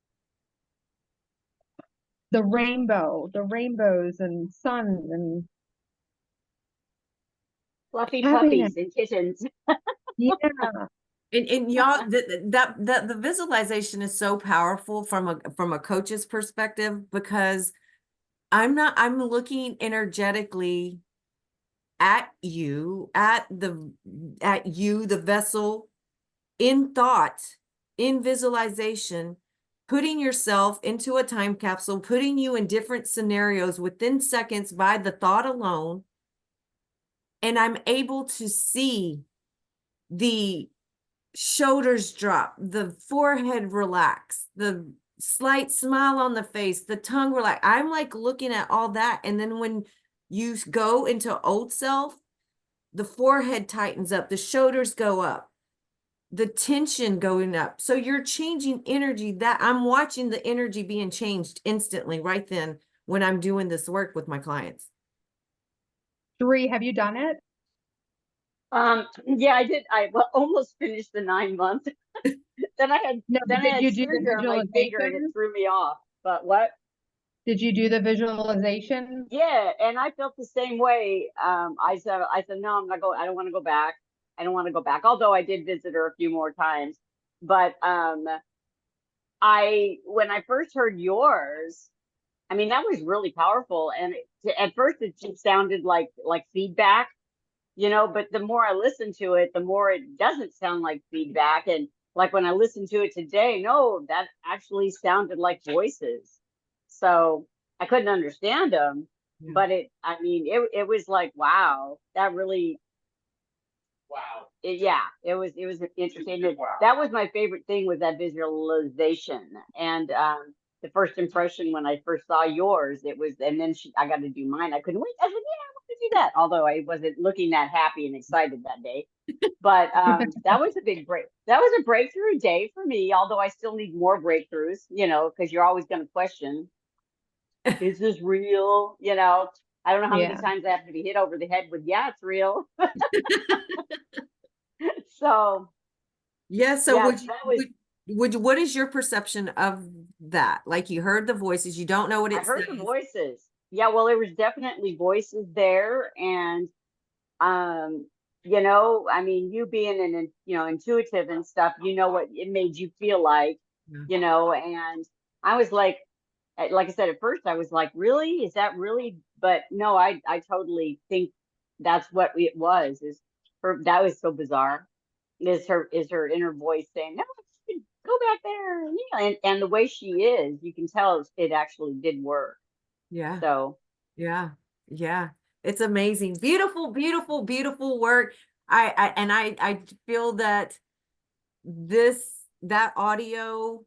the rainbows and sun and Fluffy happiness. puppies and kittens. Yeah. And y'all, that the visualization is so powerful from a coach's perspective, because I'm looking energetically at you, the vessel, in thought, in visualization, putting yourself into a time capsule, putting you in different scenarios within seconds by the thought alone. And I'm able to see the shoulders drop, the forehead relax, the slight smile on the face, the tongue relax. I'm like looking at all that. And then when you go into old self, the forehead tightens up, the shoulders go up, the tension going up. So you're changing energy. That I'm watching the energy being changed instantly right then when I'm doing this work with my clients. Sheree, have you done it? Yeah, I did. Almost finished the 9 months. then I had No, then I did had you do the surgery on my finger and it visualization? threw me off. But what? Did you do the visualization? Yeah, and I felt the same way. I said no, I'm not going. I don't want to go back. I don't want to go back. Although I did visit her a few more times. But I when I first heard yours, I mean that was really powerful. And at first it just sounded like feedback, but the more I listen to it, the more it doesn't sound like feedback. And like when I listened to it today, no, that actually sounded like voices. So I couldn't understand them, Yeah. but I mean, it was like, wow, that really, wow. yeah, it was interesting. That was my favorite thing, was that visualization. And the first impression when I first saw yours, it was, and then I got to do mine. I couldn't wait. I said, yeah, I want to do that. Although I wasn't looking that happy and excited that day. But that was a big break. That was a breakthrough day for me, although I still need more breakthroughs, you know, because you're always going to question, is this real? You know, I don't know how many Yeah. times I have to be hit over the head with, yeah, it's real. So, Yeah, so yeah, that was, what is your perception of that? Like, you heard the voices, you don't know what I it heard the says. voices. Yeah, well, there was definitely voices there. And, um, you know, I mean, you being you know, intuitive and stuff, you know what it made you feel like, Yeah. you know. And I was like I said, at first I was like, really? Is that really? But no, I totally think that's what it was. Is her, that was so bizarre. Is her inner voice saying, no, go back there. Yeah, and the way she is, you can tell it actually did work. Yeah. So Yeah. Yeah. It's amazing. Beautiful, beautiful, beautiful work. I feel that that audio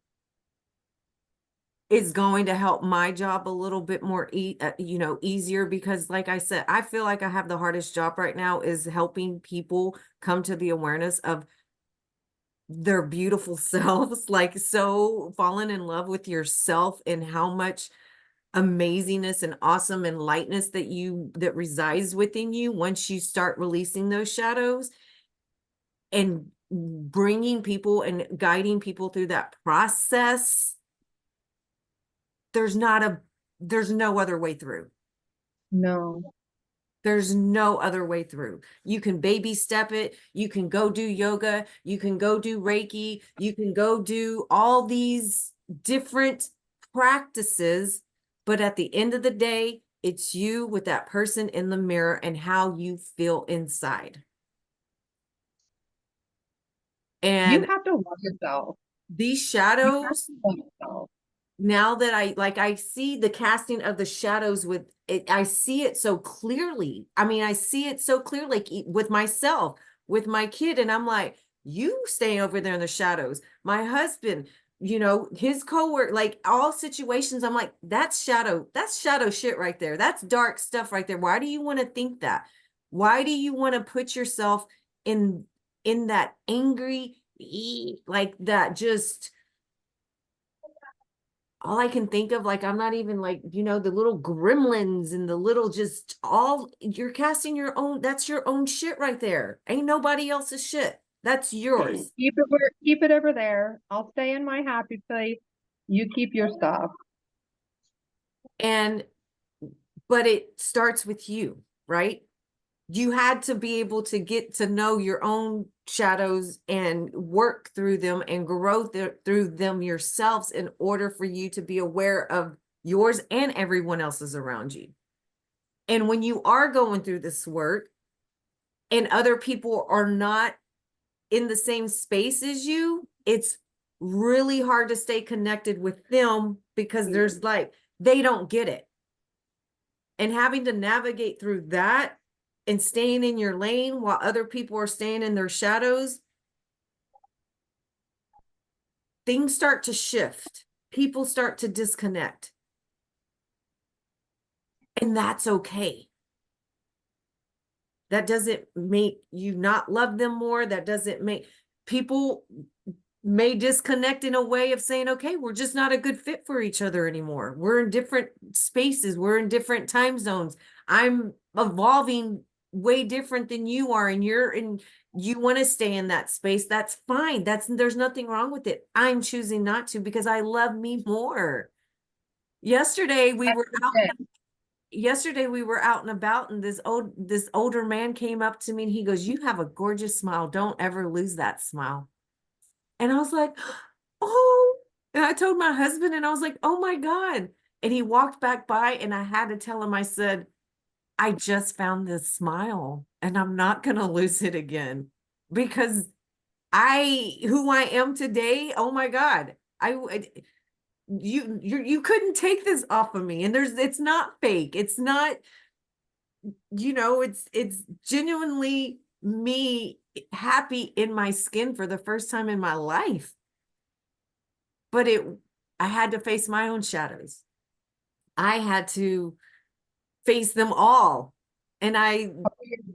is going to help my job a little bit more, you know, easier, because like I said, I feel like I have the hardest job right now is helping people come to the awareness of their beautiful selves, like, so falling in love with yourself and how much amazingness and awesome and lightness that resides within you once you start releasing those shadows and bringing people and guiding people through that process. There's not a there's no other way through. No. There's no other way through. You can baby step it. You can go do yoga. You can go do Reiki. You can go do all these different practices. But at the end of the day, it's you with that person in the mirror and how you feel inside. You And have to love yourself. these You have shadows, to love yourself. now that I see the casting of the shadows with it, I see it so clearly. I mean, I see it so clearly, like with myself, with my kid, and I'm like, you staying over there in the shadows. My husband, you know, his coworker, like all situations, I'm like, that's shadow shit right there. That's dark stuff right there. Why do you want to think that? Why do you want to put yourself in that angry, like that, just all I can think of, like, I'm not even like, you know, the little gremlins and the little, just all, you're casting your own, that's your own shit right there. Ain't nobody else's shit. That's yours. Keep it over there. I'll stay in my happy place. You keep your stuff. And, but it starts with you, right? You had to be able to get to know your own shadows and work through them and grow through them yourselves in order for you to be aware of yours and everyone else's around you. And when you are going through this work and other people are not in the same space as you, it's really hard to stay connected with them because there's like, they don't get it. And having to navigate through that and staying in your lane while other people are staying in their shadows, things start to shift. People start to disconnect. And that's okay. That doesn't make you not love them more. That doesn't make people may disconnect in a way of saying, okay, we're just not a good fit for each other anymore. We're in different spaces. We're in different time zones. I'm evolving way different than you are, and you want to stay in that space. That's fine. There's nothing wrong with it. I'm choosing not to because I love me more. Yesterday we were out and about, and this older man came up to me and he goes, "You have a gorgeous smile. Don't ever lose that smile." And I was like, oh, and I told my husband, and I was like, oh my God. And he walked back by, and I had to tell him, I said, I just found this smile and I'm not going to lose it again, because who I am today, oh my God, you couldn't take this off of me. And it's not fake. It's not, you know, it's genuinely me happy in my skin for the first time in my life. But I had to face my own shadows. I had to face them all. And I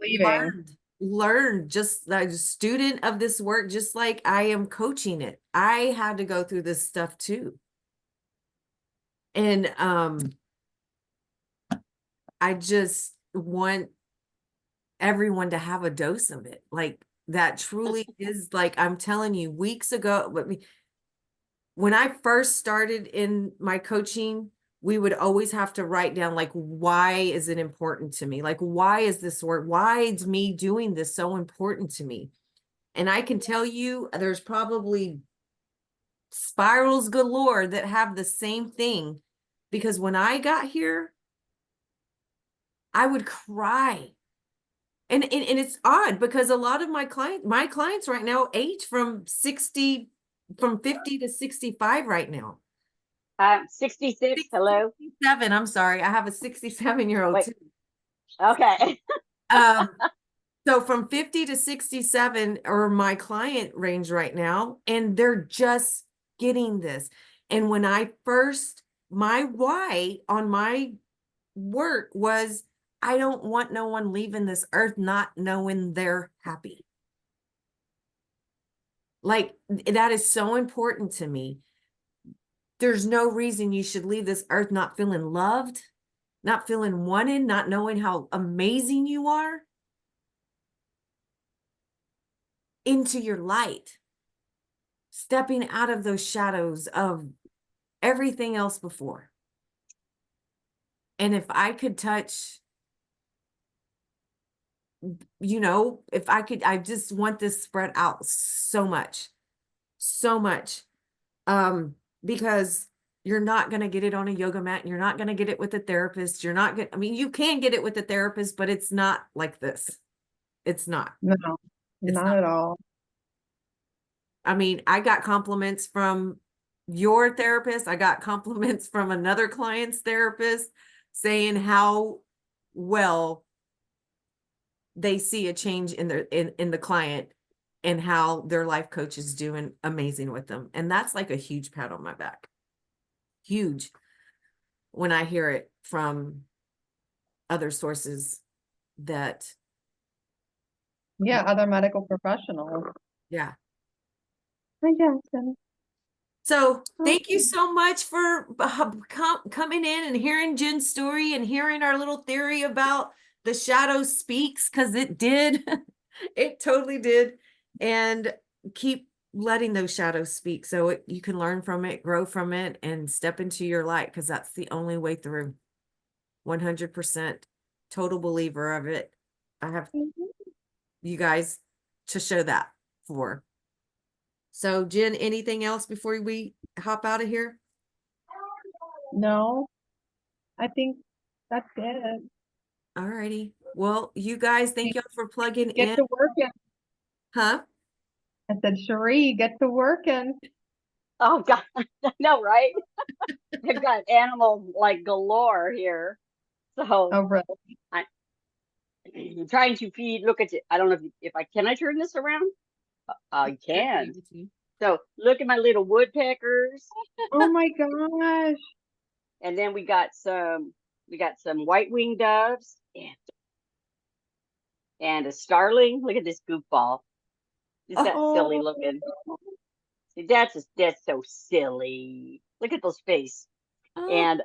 Leaving. learned just like a student of this work, just like I am coaching it. I had to go through this stuff too. And I just want everyone to have a dose of it. Like that truly is, like I'm telling you, weeks ago, but when I first started in my coaching, we would always have to write down, like, why is it important to me? Like, why is this work? Why is me doing this so important to me? And I can tell you, there's probably spirals galore that have the same thing. Because when I got here, I would cry. And it's odd because a lot of my clients right now age from 50 to 65 right now. 66. Hello. 67, I'm sorry. I have a 67-year-old Wait. too. Okay. So from 50 to 67 are my client range right now, and they're just getting this. And when I first, my why on my work was, I don't want no one leaving this earth not knowing they're happy. Like, that is so important to me. There's no reason you should leave this earth not feeling loved, not feeling wanted, not knowing how amazing you are. Into your light, stepping out of those shadows of everything else before. And if I could touch, if I could, I just want this spread out so much, so much. Because you're not going to get it on a yoga mat. You're not going to get it with a therapist. You're not going, I mean, you can get it with a therapist, but it's not like this. It's not. No, It's not not. at all. I mean, I got compliments from your therapist. I got compliments from another client's therapist saying how well they see a change in the client and how their life coach is doing amazing with them. And that's like a huge pat on my back. Huge. When I hear it from other sources that, Yeah, other medical professionals. yeah. Hi, Jackson. So thank you so much for coming in and hearing Jen's story and hearing our little theory about the shadow speaks, because it did. It totally did. And keep letting those shadows speak so you can learn from it, grow from it, and step into your light, because that's the only way through. 100% total believer of it. I have you guys to show that for. So Jen, anything else before we hop out of here? No, I think that's it. All righty. Well, you guys, thank y'all for plugging Get in. to working. Huh? I said, Cherie, get to working. Oh God, I know, right? I've got animals like galore here. So Oh, really? I'm trying to feed. Look at it. I don't know if I can. I turn this around. I can. So look at my little woodpeckers, Oh my gosh. and then we got some white-winged doves and a starling. Look at this goofball. Is that silly looking? See, that's so silly. Look at those face. Oh. And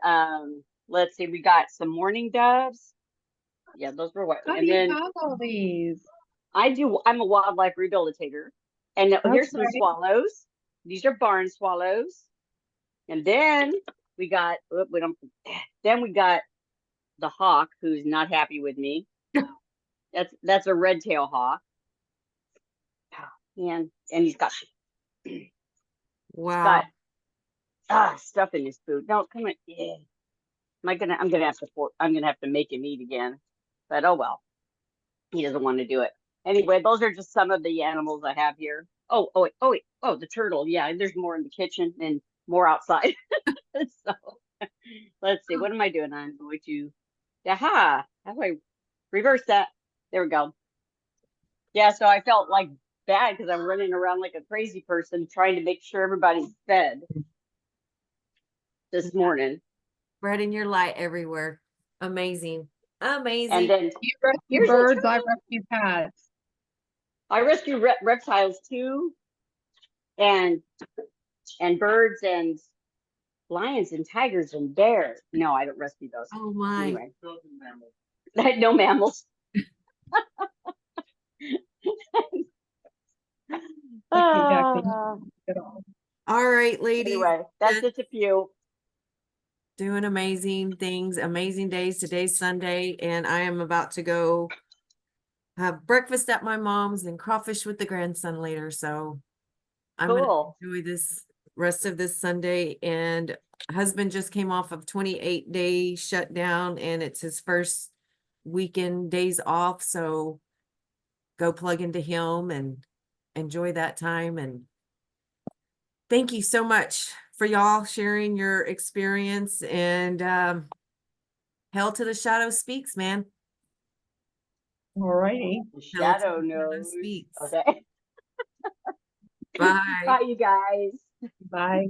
let's see, we got some mourning doves. Yeah, those were white. How And do you then have all these? I'm a wildlife rehabilitator. And here's some Okay. swallows. These are barn swallows. And then we got we got the hawk who's not happy with me. That's a red-tailed hawk. And he's got Wow. stuff in his food. No, come on. Yeah. I'm gonna have to make him eat again. But oh well. He doesn't want to do it. Anyway, those are just some of the animals I have here. Oh, the turtle. Yeah, there's more in the kitchen and more outside. So let's see. What am I doing? I'm going to, aha, how do I reverse that? There we go. Yeah, so I felt like bad because I'm running around like a crazy person trying to make sure everybody's fed this morning. Spreading your light everywhere. Amazing. And Amazing. then You rescue here's the birds, I truth. rescue cats. I rescue reptiles too, and birds and lions and tigers and bears. No, I don't rescue those. Oh my. Anyway, no mammals. Thank you, Jackie. Ah, Good on. All right, ladies. anyway, that's Jen, just a few. doing amazing things, amazing days. Today's Sunday, and I am about to go have breakfast at my mom's and crawfish with the grandson later. So I'm gonna Cool. enjoy this rest of this Sunday. And husband just came off of 28-day shutdown, and it's his first weekend days off. So go plug into him and enjoy that time. And thank you so much for y'all sharing your experience. And hell to the shadow speaks, man. All righty. The Hell to shadow the shadow knows. speaks. Okay. Bye. Bye, you guys. Bye.